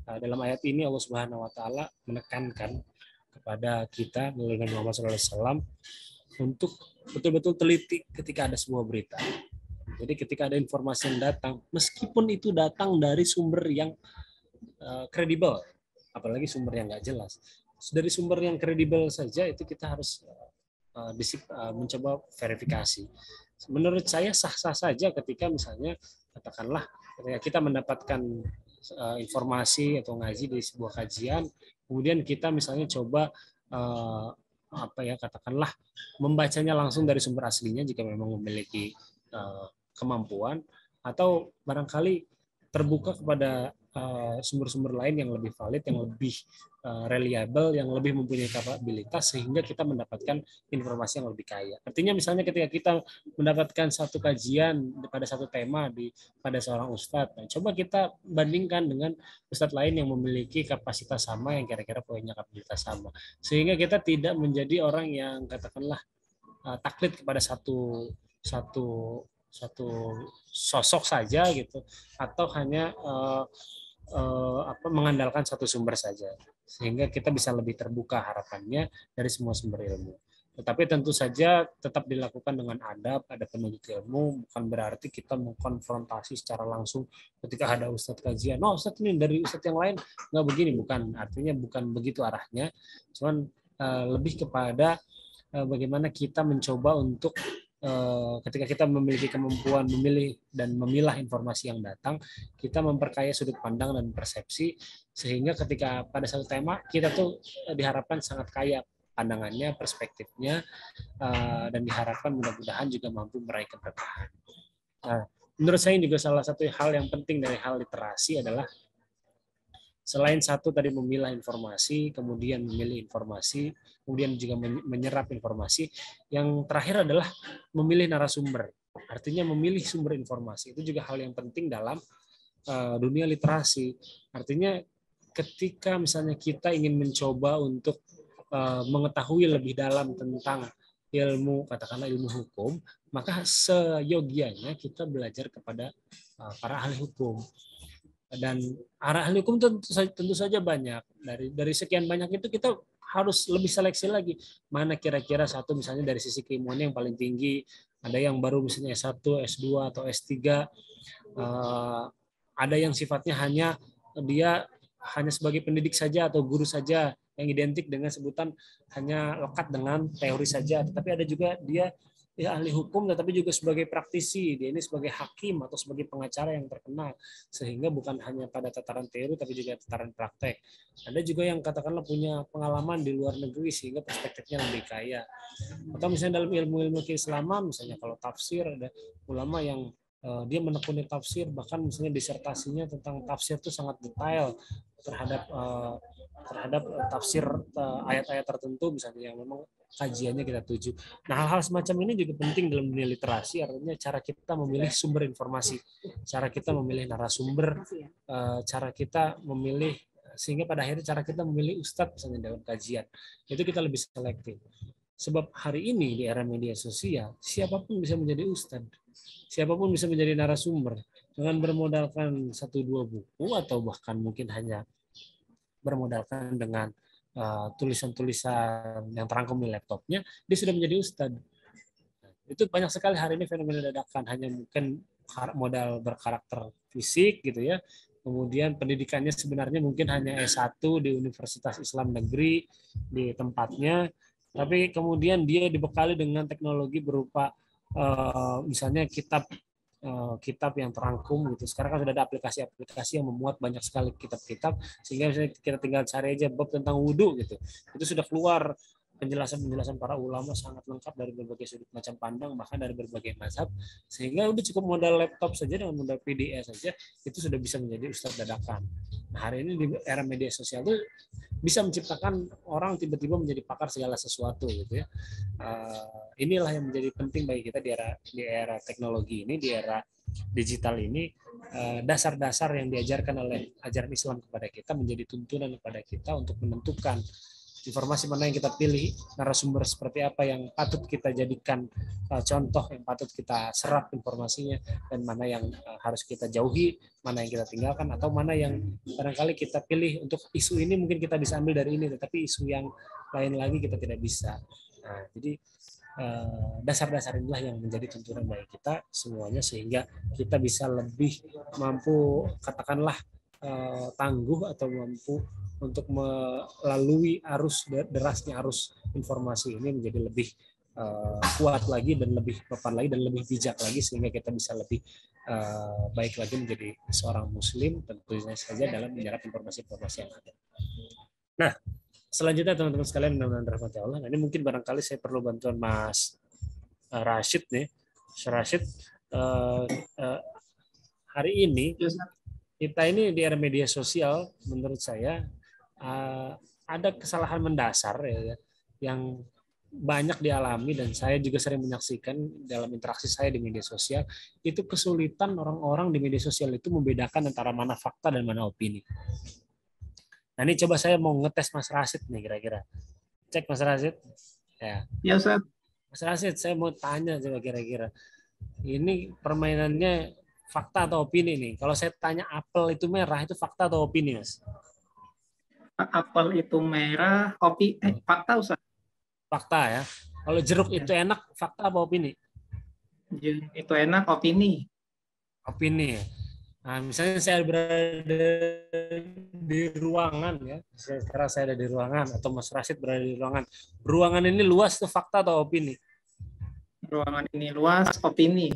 Dalam ayat ini Allah Subhanahu Wa Taala menekankan kepada kita melalui Nabi Muhammad SAW untuk betul-betul teliti ketika ada sebuah berita. Jadi ketika ada informasi yang datang, meskipun itu datang dari sumber yang kredibel, apalagi sumber yang nggak jelas, dari sumber yang kredibel saja itu kita harus mencoba verifikasi. Menurut saya sah-sah saja ketika misalnya katakanlah ketika kita mendapatkan informasi atau ngaji di sebuah kajian, kemudian kita misalnya coba katakanlah membacanya langsung dari sumber aslinya jika memang memiliki kemampuan, atau barangkali terbuka kepada sumber-sumber lain yang lebih valid, yang lebih reliable, yang lebih mempunyai kapabilitas, sehingga kita mendapatkan informasi yang lebih kaya. Artinya misalnya ketika kita mendapatkan satu kajian pada satu tema pada seorang ustadz, nah, coba kita bandingkan dengan ustadz lain yang memiliki kapasitas sama, yang kira-kira punya kapabilitas sama, sehingga kita tidak menjadi orang yang katakanlah taklid kepada satu sosok saja gitu, atau hanya mengandalkan satu sumber saja, sehingga kita bisa lebih terbuka harapannya dari semua sumber ilmu. Tetapi tentu saja tetap dilakukan dengan adab, ada penuntut ilmu, bukan berarti kita mengkonfrontasi secara langsung ketika ada ustadz kajian. No, ustadz ini dari ustadz yang lain nggak begini, bukan. Artinya bukan begitu arahnya, cuman lebih kepada bagaimana kita mencoba untuk ketika kita memiliki kemampuan memilih dan memilah informasi yang datang, kita memperkaya sudut pandang dan persepsi, sehingga ketika pada satu tema kita tuh diharapkan sangat kaya pandangannya, perspektifnya, dan diharapkan mudah-mudahan juga mampu meraih keberkahan. Nah, menurut saya juga salah satu hal yang penting dari hal literasi adalah selain satu tadi memilah informasi, kemudian memilih informasi, kemudian juga menyerap informasi, yang terakhir adalah memilih narasumber. Artinya memilih sumber informasi. Itu juga hal yang penting dalam dunia literasi. Artinya ketika misalnya kita ingin mencoba untuk mengetahui lebih dalam tentang ilmu, katakanlah ilmu hukum, maka seyogianya kita belajar kepada para ahli hukum. Dan arah ahli hukum tentu saja banyak. Dari sekian banyak itu kita harus lebih seleksi lagi. Mana kira-kira satu misalnya dari sisi keilmuannya yang paling tinggi, ada yang baru misalnya S1, S2 atau S3, ada yang sifatnya dia hanya sebagai pendidik saja atau guru saja, yang identik dengan sebutan hanya lekat dengan teori saja. Tetapi ada juga dia ahli hukum, tetapi juga sebagai praktisi, dia ini sebagai hakim atau sebagai pengacara yang terkenal, sehingga bukan hanya pada tataran teori tapi juga tataran praktek. Ada juga yang katakanlah punya pengalaman di luar negeri sehingga perspektifnya lebih kaya. Atau misalnya dalam ilmu-ilmu keislaman, misalnya kalau tafsir, ada ulama yang dia menekuni tafsir, bahkan misalnya disertasinya tentang tafsir itu sangat detail terhadap tafsir ayat-ayat tertentu misalnya yang memang kajiannya kita tuju. Nah, hal-hal semacam ini juga penting dalam dunia literasi, artinya cara kita memilih sumber informasi, cara kita memilih narasumber, cara kita memilih, sehingga pada akhirnya cara kita memilih ustadz misalnya dalam kajian, itu kita lebih selektif. Sebab hari ini di era media sosial, siapapun bisa menjadi ustadz, siapapun bisa menjadi narasumber, dengan bermodalkan 1-2 buku atau bahkan mungkin hanya bermodalkan dengan tulisan-tulisan yang terangkum di laptopnya, dia sudah menjadi ustadz. Itu banyak sekali hari ini fenomena dadakan, hanya mungkin modal berkarakter fisik gitu ya. Kemudian pendidikannya sebenarnya mungkin hanya S1 di Universitas Islam Negeri di tempatnya, tapi kemudian dia dibekali dengan teknologi berupa misalnya kitab yang terangkum gitu. Sekarang kan sudah ada aplikasi-aplikasi yang memuat banyak sekali kitab-kitab, sehingga misalnya kita tinggal cari aja bab tentang wudhu gitu. Itu sudah keluar penjelasan-penjelasan para ulama sangat lengkap dari berbagai sudut macam pandang, bahkan dari berbagai mazhab, sehingga udah cukup modal laptop saja dengan modal PDA saja itu sudah bisa menjadi ustadz dadakan. Nah, hari ini di era media sosial itu bisa menciptakan orang tiba-tiba menjadi pakar segala sesuatu gitu ya. Inilah yang menjadi penting bagi kita di era teknologi ini, di era digital ini, dasar-dasar yang diajarkan oleh ajaran Islam kepada kita menjadi tuntunan kepada kita untuk menentukan informasi mana yang kita pilih, narasumber seperti apa yang patut kita jadikan contoh, yang patut kita serap informasinya, dan mana yang harus kita jauhi, mana yang kita tinggalkan, atau mana yang barangkali kita pilih untuk isu ini mungkin kita bisa ambil dari ini, tetapi isu yang lain lagi kita tidak bisa. Nah, jadi dasar-dasar inilah yang menjadi tuntunan bagi kita semuanya, sehingga kita bisa lebih mampu, katakanlah tangguh atau mampu untuk melalui derasnya arus informasi ini menjadi lebih kuat lagi dan lebih papan lagi dan lebih bijak lagi, sehingga kita bisa lebih baik lagi menjadi seorang muslim tentunya saja dalam menyerap informasi-informasi yang ada. Nah, selanjutnya teman-teman sekalian, mudah-mudahan rahmat Allah. Nah, ini mungkin barangkali saya perlu bantuan Mas Rashid nih. Mas Rashid, hari ini kita ini di era media sosial, menurut saya ada kesalahan mendasar ya, yang banyak dialami, dan saya juga sering menyaksikan dalam interaksi saya di media sosial, itu kesulitan orang-orang di media sosial itu membedakan antara mana fakta dan mana opini. Nah, ini coba saya mau ngetes Mas Rashid nih kira-kira. Cek Mas Rashid. Ya, Ustaz. Mas Rashid, saya mau tanya coba kira-kira. Ini permainannya fakta atau opini nih? Kalau saya tanya apel itu merah, itu fakta atau opini, Mas? Apel itu merah, fakta Ustaz. Fakta ya. Kalau jeruk itu enak, fakta apa opini? Jeruk itu enak, opini. Opini ya. Nah, misalnya saya berada di ruangan ya. Sekarang saya ada di ruangan, atau Mas Rashid berada di ruangan. Ruangan ini luas, itu fakta atau opini? Ruangan ini luas, opini.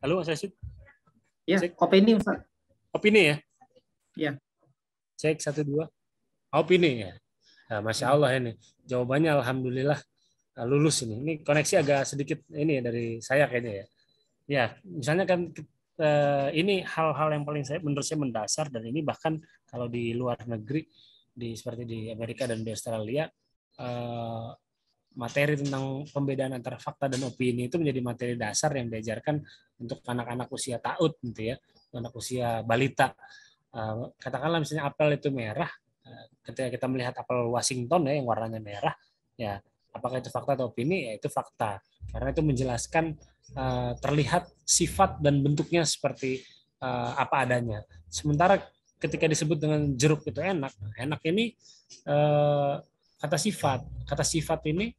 Halo Mas Rashid? Ya, opini Ustaz. Opini ya? Ya. Cek 1 2. Opini ya. Nah, Masya Allah ini. Jawabannya alhamdulillah lulus ini. Ini koneksi agak sedikit ini ya dari saya kayaknya ya. Ya, misalnya kan ini hal-hal yang paling menurut saya mendasar, dan ini bahkan kalau di luar negeri, seperti di Amerika dan di Australia, materi tentang pembedaan antara fakta dan opini itu menjadi materi dasar yang diajarkan untuk anak-anak usia taut gitu ya, anak usia balita. Katakanlah misalnya apel itu merah, ketika kita melihat apel Washington ya yang warnanya merah, ya apakah itu fakta atau opini? Ya itu fakta, karena itu menjelaskan terlihat sifat dan bentuknya seperti apa adanya. Sementara ketika disebut dengan jeruk itu enak, enak ini kata sifat ini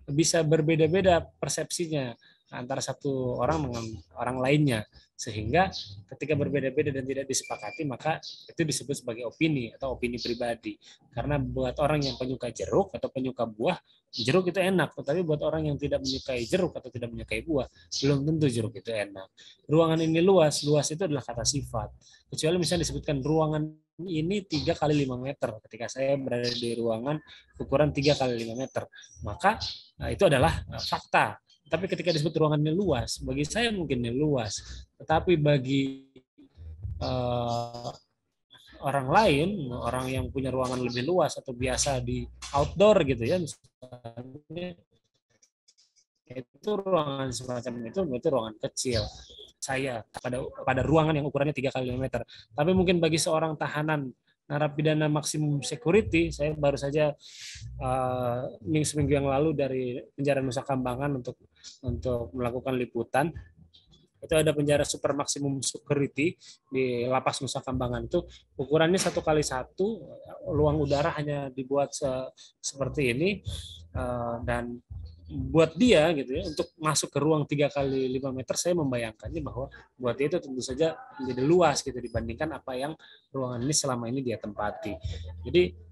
bisa berbeda-beda persepsinya antara satu orang dengan orang lainnya, sehingga ketika berbeda-beda dan tidak disepakati, maka itu disebut sebagai opini atau opini pribadi. Karena buat orang yang penyuka jeruk atau penyuka buah, jeruk itu enak, tetapi buat orang yang tidak menyukai jeruk atau tidak menyukai buah, belum tentu jeruk itu enak. Ruangan ini luas itu adalah kata sifat. Kecuali misalnya disebutkan ruangan ini 3 kali 5 meter. Ketika saya berada di ruangan ukuran 3 kali 5 meter, maka itu adalah fakta. Tapi ketika disebut ruangan ini luas, bagi saya mungkin ini luas. Tetapi bagi orang lain, orang yang punya ruangan lebih luas atau biasa di outdoor gitu ya, misalnya, itu ruangan semacam itu ruangan kecil. Saya pada ruangan yang ukurannya 3 kali 5 meter. Tapi mungkin bagi seorang tahanan narapidana maksimum security, saya baru saja seminggu yang lalu dari penjara Nusa Kambangan untuk melakukan liputan. Itu ada penjara super maksimum security di Lapas Nusa Kambangan, itu ukurannya 1 kali 1, luang udara hanya dibuat seperti ini, dan buat dia gitu ya untuk masuk ke ruang 3 kali 5 meter, saya membayangkannya bahwa buat dia itu tentu saja menjadi luas gitu dibandingkan apa yang ruangan ini selama ini dia tempati. Jadi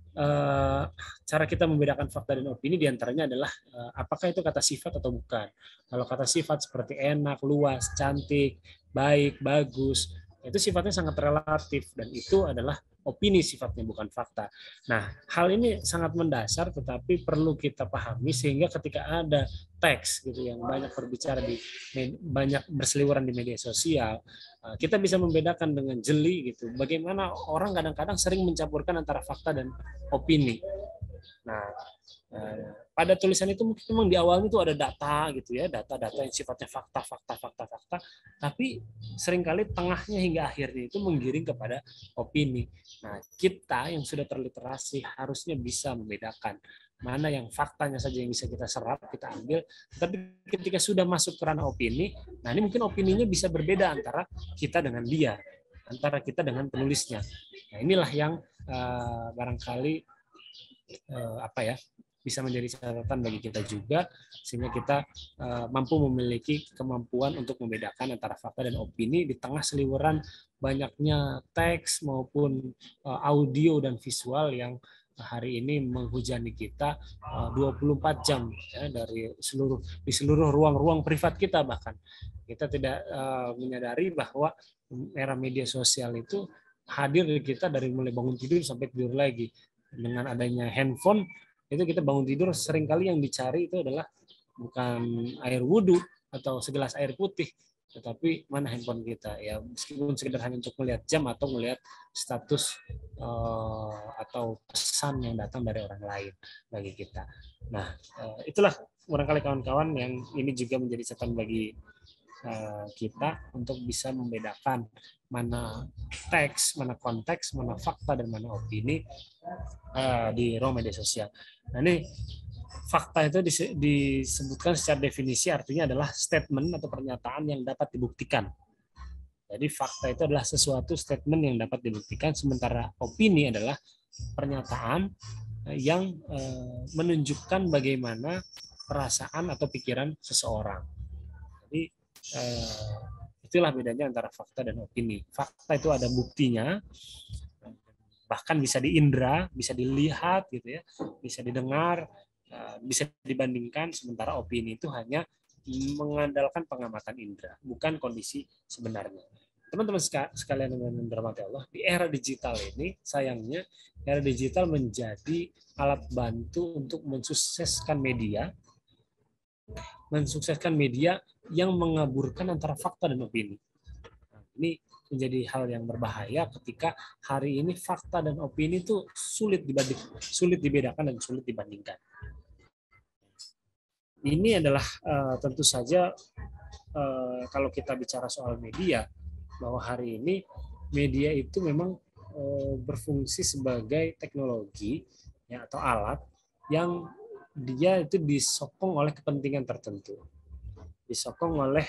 cara kita membedakan fakta dan opini diantaranya adalah apakah itu kata sifat atau bukan. Kalau kata sifat seperti enak, luas, cantik, baik, bagus, itu sifatnya sangat relatif dan itu adalah opini sifatnya, bukan fakta. Nah, hal ini sangat mendasar tetapi perlu kita pahami sehingga ketika ada teks gitu yang banyak berbicara banyak berseliweran di media sosial, kita bisa membedakan dengan jeli gitu. Bagaimana orang kadang-kadang sering mencampurkan antara fakta dan opini. Nah, pada tulisan itu mungkin memang di awalnya itu ada data gitu ya, data-data yang sifatnya fakta, tapi seringkali tengahnya hingga akhirnya itu menggiring kepada opini. Nah, kita yang sudah terliterasi harusnya bisa membedakan mana yang faktanya saja yang bisa kita serap, kita ambil, tapi ketika sudah masuk ke ranah opini, nah ini mungkin opininya bisa berbeda antara kita dengan dia, antara kita dengan penulisnya. Nah, inilah yang barangkali bisa menjadi catatan bagi kita juga, sehingga kita mampu memiliki kemampuan untuk membedakan antara fakta dan opini di tengah seliweran banyaknya teks maupun audio dan visual yang hari ini menghujani kita 24 jam ya, di seluruh ruang-ruang privat kita. Bahkan kita tidak menyadari bahwa era media sosial itu hadir di kita dari mulai bangun tidur sampai tidur lagi. Dengan adanya handphone, itu kita bangun tidur seringkali yang dicari itu adalah bukan air wudhu atau segelas air putih, tetapi mana handphone kita ya, meskipun sekedar hanya untuk melihat jam atau melihat status atau pesan yang datang dari orang lain bagi kita. Nah, itulah barangkali kawan-kawan yang ini juga menjadi catatan bagi kita untuk bisa membedakan mana teks, mana konteks, mana fakta, dan mana opini di ruang media sosial. Nah, ini fakta itu disebutkan secara definisi artinya adalah statement atau pernyataan yang dapat dibuktikan. Jadi fakta itu adalah sesuatu statement yang dapat dibuktikan, sementara opini adalah pernyataan yang menunjukkan bagaimana perasaan atau pikiran seseorang. Jadi itulah bedanya antara fakta dan opini. Fakta itu ada buktinya, bahkan bisa diindra, bisa dilihat gitu ya, bisa didengar, bisa dibandingkan, sementara opini itu hanya mengandalkan pengamatan indra, bukan kondisi sebenarnya. Teman-teman sekalian yang dirahmati Allah, di era digital ini sayangnya era digital menjadi alat bantu untuk mensukseskan media yang mengaburkan antara fakta dan opini. Nah, ini menjadi hal yang berbahaya ketika hari ini fakta dan opini itu sulit dibedakan dan sulit dibandingkan. Ini adalah tentu saja kalau kita bicara soal media, bahwa hari ini media itu memang berfungsi sebagai teknologi ya, atau alat yang dia itu disokong oleh kepentingan tertentu, disokong oleh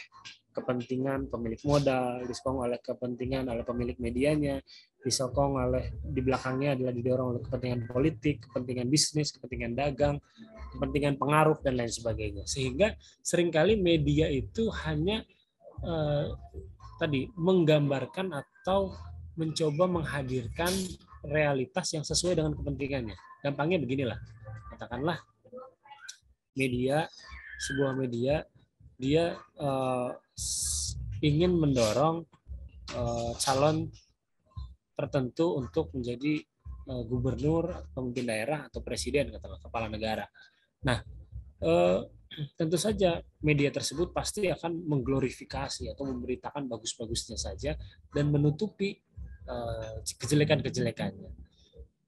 kepentingan pemilik modal, disokong oleh kepentingan oleh pemilik medianya, disokong oleh di belakangnya adalah didorong oleh kepentingan politik, kepentingan bisnis, kepentingan dagang, kepentingan pengaruh dan lain sebagainya. Sehingga seringkali media itu hanya menggambarkan atau mencoba menghadirkan realitas yang sesuai dengan kepentingannya. Gampangnya beginilah, katakanlah sebuah media dia ingin mendorong calon tertentu untuk menjadi gubernur, pemimpin daerah, atau presiden, katakanlah kepala negara. Nah, tentu saja media tersebut pasti akan mengglorifikasi atau memberitakan bagus-bagusnya saja dan menutupi kejelekan-kejelekannya.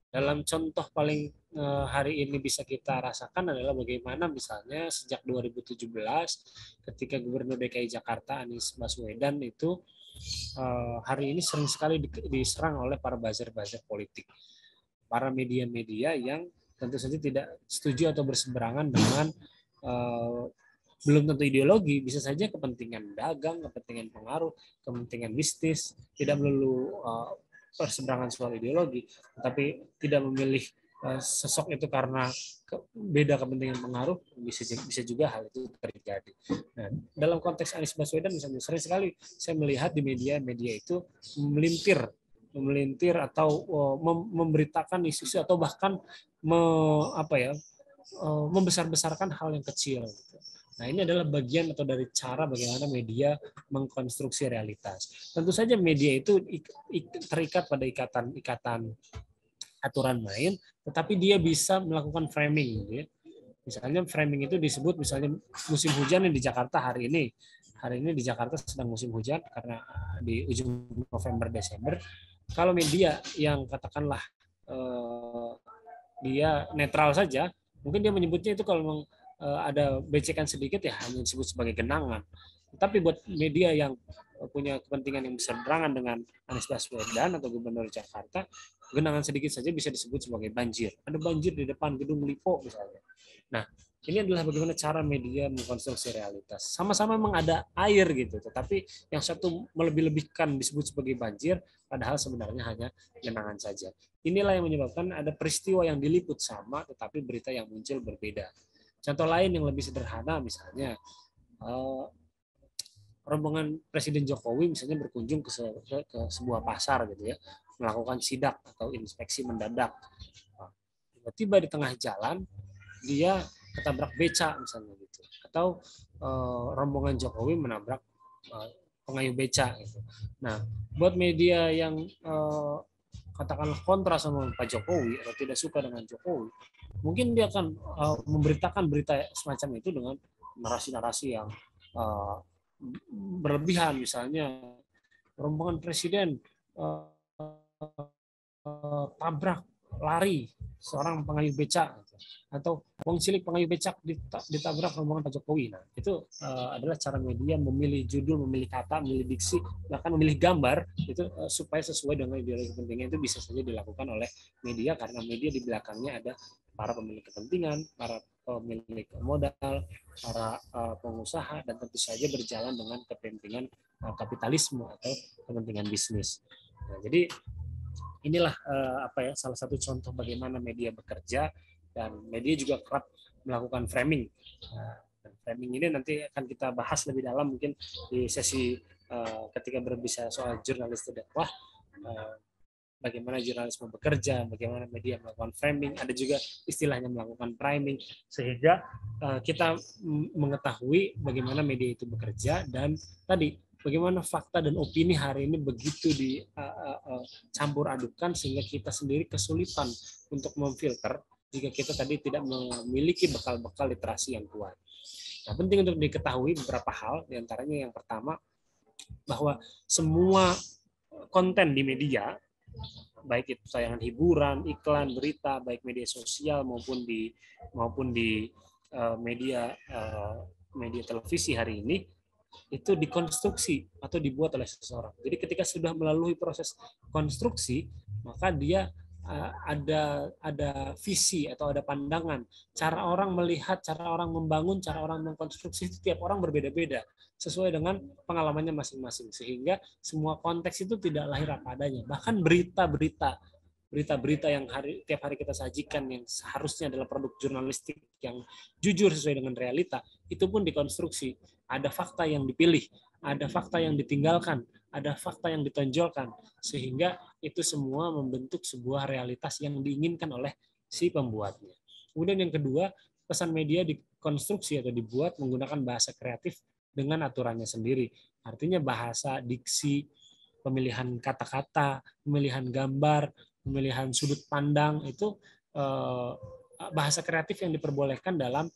Dalam contoh paling hari ini bisa kita rasakan adalah bagaimana misalnya sejak 2017 ketika Gubernur DKI Jakarta Anies Baswedan itu hari ini sering sekali diserang oleh para buzzer-buzzer politik, para media-media yang tentu saja tidak setuju atau berseberangan dengan belum tentu ideologi, bisa saja kepentingan dagang, kepentingan pengaruh, kepentingan bisnis, tidak melulu perseberangan soal ideologi, tapi tidak memilih sosok itu karena beda kepentingan pengaruh, bisa juga hal itu terjadi. Nah, dalam konteks Anies Baswedan misalnya sering sekali saya melihat di media itu memelintir atau memberitakan isu-isu atau bahkan membesar-besarkan hal yang kecil. Nah, ini adalah bagian atau dari cara bagaimana media mengkonstruksi realitas. Tentu saja media itu terikat pada ikatan aturan main, tetapi dia bisa melakukan framing. Gitu ya. Misalnya framing itu disebut misalnya musim hujan di Jakarta hari ini. Hari ini di Jakarta sedang musim hujan karena di ujung November Desember. Kalau media yang katakanlah dia netral saja, mungkin dia menyebutnya itu kalau ada becekan sedikit ya hanya disebut sebagai genangan. Tapi buat media yang punya kepentingan yang berseberangan dengan Anies Baswedan atau Gubernur Jakarta, genangan sedikit saja bisa disebut sebagai banjir. Ada banjir di depan gedung Lipo misalnya. Nah, ini adalah bagaimana cara media mengkonstruksi realitas. Sama-sama memang ada air gitu, tetapi yang satu melebih-lebihkan disebut sebagai banjir, padahal sebenarnya hanya genangan saja. Inilah yang menyebabkan ada peristiwa yang diliput sama, tetapi berita yang muncul berbeda. Contoh lain yang lebih sederhana, misalnya rombongan Presiden Jokowi misalnya berkunjung ke sebuah pasar gitu ya, melakukan sidak atau inspeksi mendadak. Tiba-tiba di tengah jalan dia ketabrak beca misalnya gitu, atau rombongan Jokowi menabrak pengayuh beca gitu. Nah, buat media yang katakanlah kontra sama Pak Jokowi atau tidak suka dengan Jokowi, mungkin dia akan memberitakan berita semacam itu dengan narasi-narasi yang berlebihan, misalnya rombongan presiden tabrak lari seorang pengayuh becak, atau wong cilik pengayuh becak ditabrak rombongan Pak Jokowi. Nah, itu adalah cara media memilih judul, memilih kata, memilih diksi, bahkan memilih gambar itu supaya sesuai dengan ideologi kepentingan. Itu bisa saja dilakukan oleh media karena media di belakangnya ada para pemilik kepentingan, para pemilik modal, para pengusaha, dan tentu saja berjalan dengan kepentingan kapitalisme atau kepentingan bisnis. Nah, jadi inilah salah satu contoh bagaimana media bekerja, dan media juga kerap melakukan framing. Dan framing ini nanti akan kita bahas lebih dalam mungkin di sesi ketika berbicara soal jurnalistik dakwah, bagaimana jurnalisme bekerja, bagaimana media melakukan framing, ada juga istilahnya melakukan priming, sehingga kita mengetahui bagaimana media itu bekerja, dan tadi bagaimana fakta dan opini hari ini begitu dicampur adukan sehingga kita sendiri kesulitan untuk memfilter jika kita tadi tidak memiliki bekal-bekal literasi yang kuat. Nah, penting untuk diketahui beberapa hal, diantaranya yang pertama bahwa semua konten di media, baik itu tayangan hiburan, iklan, berita, baik media sosial maupun di media televisi hari ini, itu dikonstruksi atau dibuat oleh seseorang. Jadi ketika sudah melalui proses konstruksi, maka dia ada visi atau ada pandangan, cara orang melihat, cara orang membangun, cara orang mengkonstruksi, setiap orang berbeda-beda sesuai dengan pengalamannya masing-masing, sehingga semua konteks itu tidak lahir apa adanya. Bahkan berita-berita yang tiap hari kita sajikan yang seharusnya adalah produk jurnalistik yang jujur sesuai dengan realita, itu pun dikonstruksi. Ada fakta yang dipilih, ada fakta yang ditinggalkan, ada fakta yang ditonjolkan, sehingga itu semua membentuk sebuah realitas yang diinginkan oleh si pembuatnya. Kemudian yang kedua, pesan media dikonstruksi atau dibuat menggunakan bahasa kreatif dengan aturannya sendiri. Artinya bahasa, diksi, pemilihan kata-kata, pemilihan gambar, pemilihan sudut pandang, itu bahasa kreatif yang diperbolehkan dalam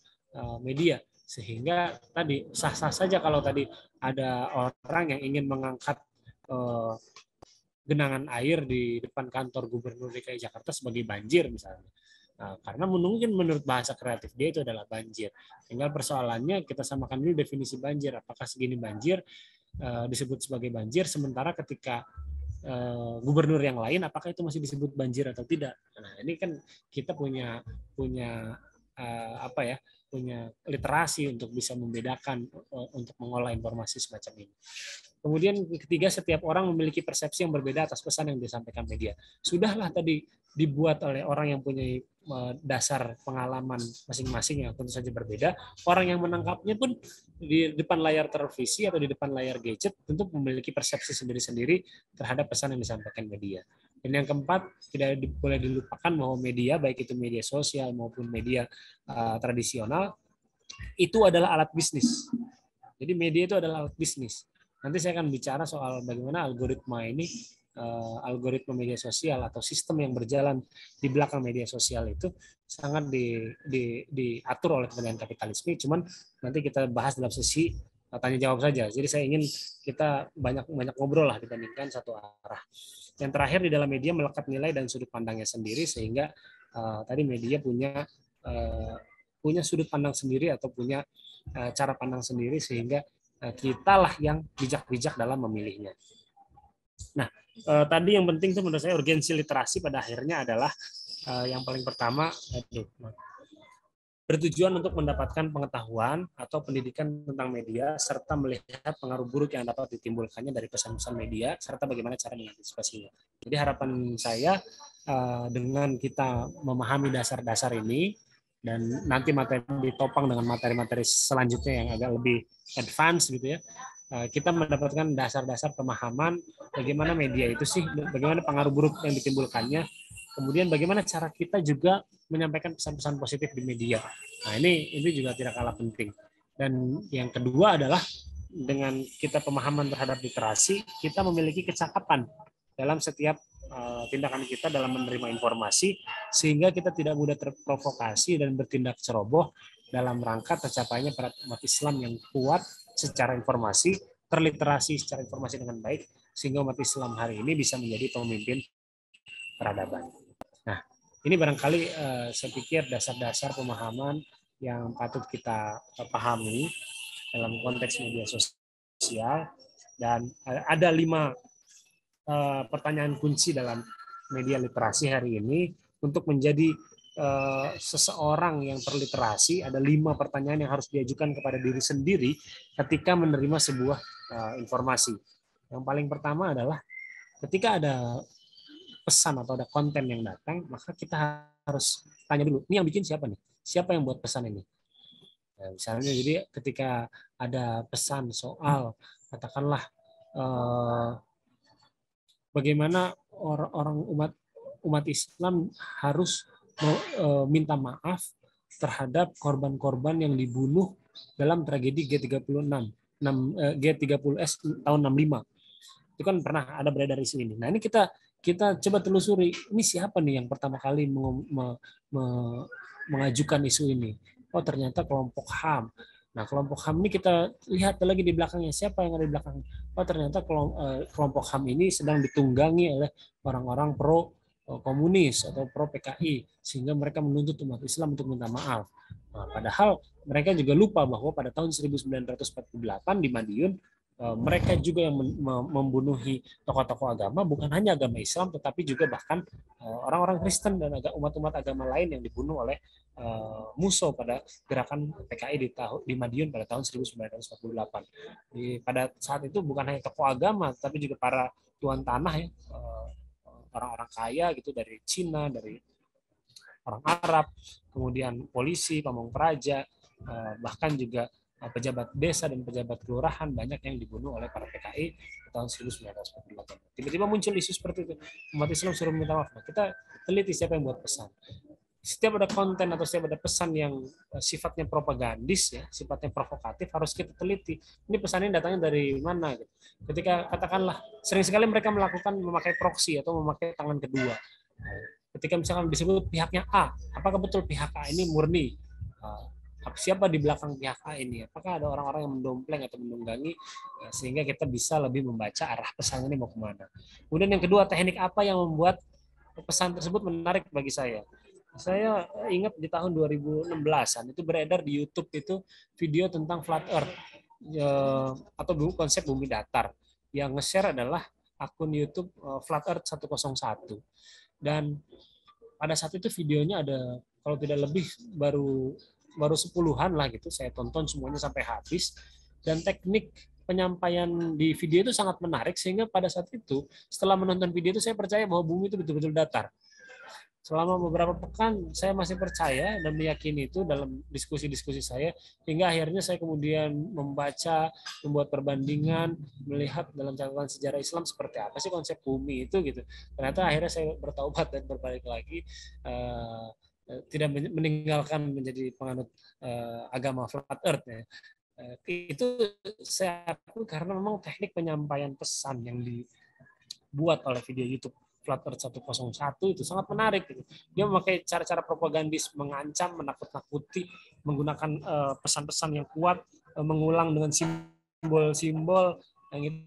media. Sehingga tadi sah-sah saja kalau tadi ada orang yang ingin mengangkat genangan air di depan kantor Gubernur DKI Jakarta sebagai banjir misalnya. Nah, karena mungkin menurut bahasa kreatif dia itu adalah banjir. Tinggal persoalannya kita samakan dulu definisi banjir. Apakah segini banjir disebut sebagai banjir, sementara ketika gubernur yang lain apakah itu masih disebut banjir atau tidak. Nah, ini kan kita punya punya literasi untuk bisa membedakan untuk mengolah informasi semacam ini. Kemudian ketiga, setiap orang memiliki persepsi yang berbeda atas pesan yang disampaikan media. Sudahlah tadi dibuat oleh orang yang punya dasar pengalaman masing-masing yang tentu saja berbeda. Orang yang menangkapnya pun di depan layar televisi atau di depan layar gadget tentu memiliki persepsi sendiri-sendiri terhadap pesan yang disampaikan media. Dan yang keempat, tidak boleh dilupakan bahwa media, baik itu media sosial maupun media tradisional, itu adalah alat bisnis. Jadi media itu adalah alat bisnis. Nanti saya akan bicara soal bagaimana algoritma ini, algoritma media sosial atau sistem yang berjalan di belakang media sosial itu sangat diatur oleh kepentingan kapitalisme. Cuman nanti kita bahas dalam sesi tanya jawab saja. Jadi saya ingin kita banyak ngobrol lah dibandingkan satu arah. Yang terakhir, di dalam media melekat nilai dan sudut pandangnya sendiri, sehingga tadi media punya sudut pandang sendiri atau punya cara pandang sendiri, sehingga kitalah yang bijak-bijak dalam memilihnya. Nah, tadi yang penting itu menurut saya urgensi literasi pada akhirnya adalah yang paling pertama, bertujuan untuk mendapatkan pengetahuan atau pendidikan tentang media serta melihat pengaruh buruk yang dapat ditimbulkannya dari pesan-pesan media serta bagaimana cara mengantisipasinya. Jadi harapan saya dengan kita memahami dasar-dasar ini dan nanti materi ditopang dengan materi-materi selanjutnya yang agak lebih advance gitu ya, kita mendapatkan dasar-dasar pemahaman bagaimana media itu sih, bagaimana pengaruh buruk yang ditimbulkannya, kemudian bagaimana cara kita juga menyampaikan pesan-pesan positif di media. Nah, ini juga tidak kalah penting. Dan yang kedua adalah dengan kita pemahaman terhadap literasi, kita memiliki kecakapan dalam setiap tindakan kita dalam menerima informasi, sehingga kita tidak mudah terprovokasi dan bertindak ceroboh dalam rangka tercapainya peran umat Islam yang kuat secara informasi, terliterasi secara informasi dengan baik, sehingga umat Islam hari ini bisa menjadi pemimpin peradaban. Nah, ini barangkali saya pikir dasar-dasar pemahaman yang patut kita pahami dalam konteks media sosial, dan ada 5 pertanyaan kunci dalam media literasi hari ini. Untuk menjadi seseorang yang terliterasi, ada 5 pertanyaan yang harus diajukan kepada diri sendiri ketika menerima sebuah informasi. Yang paling pertama adalah ketika ada pesan atau ada konten yang datang, maka kita harus tanya dulu, ini yang bikin siapa nih? Siapa yang buat pesan ini? Nah, misalnya, jadi ketika ada pesan soal, katakanlah bagaimana orang umat Islam harus minta maaf terhadap korban-korban yang dibunuh dalam tragedi G30S tahun 65. Itu kan pernah ada beredar isu ini. Nah, ini kita coba telusuri, ini siapa nih yang pertama kali mengajukan isu ini. Oh, ternyata kelompok HAM. Nah, kelompok HAM ini kita lihat lagi di belakangnya, siapa yang ada di belakangnya. Oh, ternyata kelompok HAM ini sedang ditunggangi oleh orang-orang pro komunis atau pro PKI, sehingga mereka menuntut umat Islam untuk minta maaf. Nah, padahal mereka juga lupa bahwa pada tahun 1948 di Madiun, mereka juga yang membunuhi tokoh-tokoh agama, bukan hanya agama Islam, tetapi juga bahkan orang-orang Kristen dan umat-umat agama lain yang dibunuh oleh musuh pada gerakan PKI di Madiun pada tahun 1948. Pada saat itu bukan hanya tokoh agama, tapi juga para tuan tanah ya, orang-orang kaya gitu dari Cina, dari orang Arab, kemudian polisi, pamong praja, bahkan juga pejabat desa dan pejabat kelurahan banyak yang dibunuh oleh para PKI tahun 1948. Tiba-tiba muncul isu seperti itu. Umat Islam suruh minta maaf. Nah, kita teliti siapa yang buat pesan. Setiap ada konten atau setiap ada pesan yang sifatnya propagandis ya, sifatnya provokatif, harus kita teliti. Ini pesannya datangnya dari mana gitu. Ketika katakanlah sering sekali mereka memakai proksi atau memakai tangan kedua. Ketika misalkan disebut pihaknya A, apakah betul pihak A ini murni? Siapa di belakang pihak A ini? Apakah ada orang-orang yang mendompleng atau menunggangi, sehingga kita bisa lebih membaca arah pesan ini mau kemana. Kemudian yang kedua, teknik apa yang membuat pesan tersebut menarik bagi saya? Saya ingat di tahun 2016-an itu beredar di YouTube itu video tentang flat earth atau konsep bumi datar. Yang nge-share adalah akun YouTube Flat Earth 101. Dan pada saat itu videonya ada kalau tidak lebih baru 10-an lah gitu. Saya tonton semuanya sampai habis, dan teknik penyampaian di video itu sangat menarik, sehingga pada saat itu setelah menonton video itu saya percaya bahwa bumi itu betul-betul datar. Selama beberapa pekan saya masih percaya dan meyakini itu dalam diskusi-diskusi saya, hingga akhirnya saya kemudian membaca, membuat perbandingan, melihat dalam catatan sejarah Islam seperti apa sih konsep bumi itu gitu. Ternyata akhirnya saya bertaubat dan berbalik lagi, tidak meninggalkan menjadi penganut agama flat earth ya. Itu saya akui karena memang teknik penyampaian pesan yang dibuat oleh video YouTube Flat Earth 101 itu sangat menarik. Dia memakai cara-cara propagandis, mengancam, menakut-nakuti, menggunakan pesan-pesan yang kuat, mengulang dengan simbol-simbol yang itu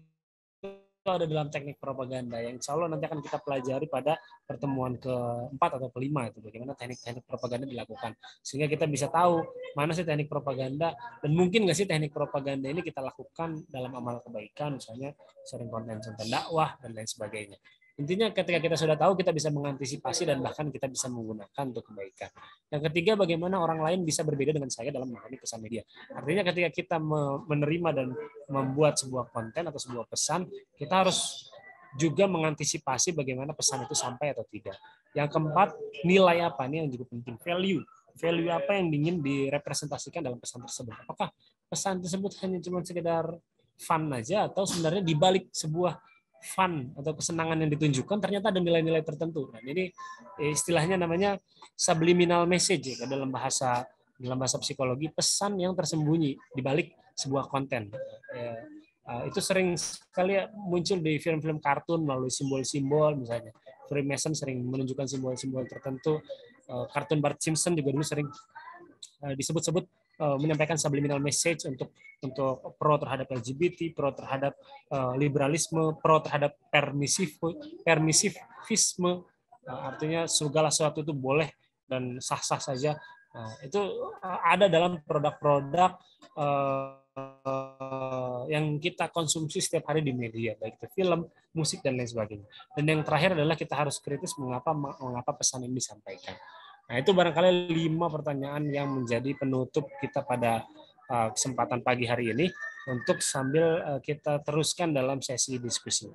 ada dalam teknik propaganda yang insya Allah nanti akan kita pelajari pada pertemuan keempat atau kelima, itu bagaimana teknik-teknik propaganda dilakukan, sehingga kita bisa tahu mana sih teknik propaganda dan mungkin nggak sih teknik propaganda ini kita lakukan dalam amal kebaikan, misalnya sharing konten-konten dakwah dan lain sebagainya. Intinya ketika kita sudah tahu, kita bisa mengantisipasi dan bahkan kita bisa menggunakan untuk kebaikan. Yang ketiga, bagaimana orang lain bisa berbeda dengan saya dalam memahami pesan media. Artinya ketika kita menerima dan membuat sebuah konten atau sebuah pesan, kita harus juga mengantisipasi bagaimana pesan itu sampai atau tidak. Yang keempat, nilai apa nih yang juga penting, value. Value apa yang ingin direpresentasikan dalam pesan tersebut. Apakah pesan tersebut hanya cuma sekedar fun aja, atau sebenarnya di balik sebuah fun atau kesenangan yang ditunjukkan ternyata ada nilai-nilai tertentu. Dan ini istilahnya namanya subliminal message ya, dalam bahasa psikologi, pesan yang tersembunyi di balik sebuah konten. Itu sering sekali muncul di film-film kartun melalui simbol-simbol, misalnya Freemason sering menunjukkan simbol-simbol tertentu. Kartun Bart Simpson juga dulu sering disebut-sebut menyampaikan subliminal message untuk pro terhadap LGBT, pro terhadap liberalisme, pro terhadap permisivisme, artinya segala sesuatu itu boleh dan sah-sah saja. Itu ada dalam produk-produk yang kita konsumsi setiap hari di media, baik itu film, musik, dan lain sebagainya. Dan yang terakhir adalah kita harus kritis mengapa pesan ini disampaikan. Nah, itu barangkali 5 pertanyaan yang menjadi penutup kita pada kesempatan pagi hari ini untuk sambil kita teruskan dalam sesi diskusi.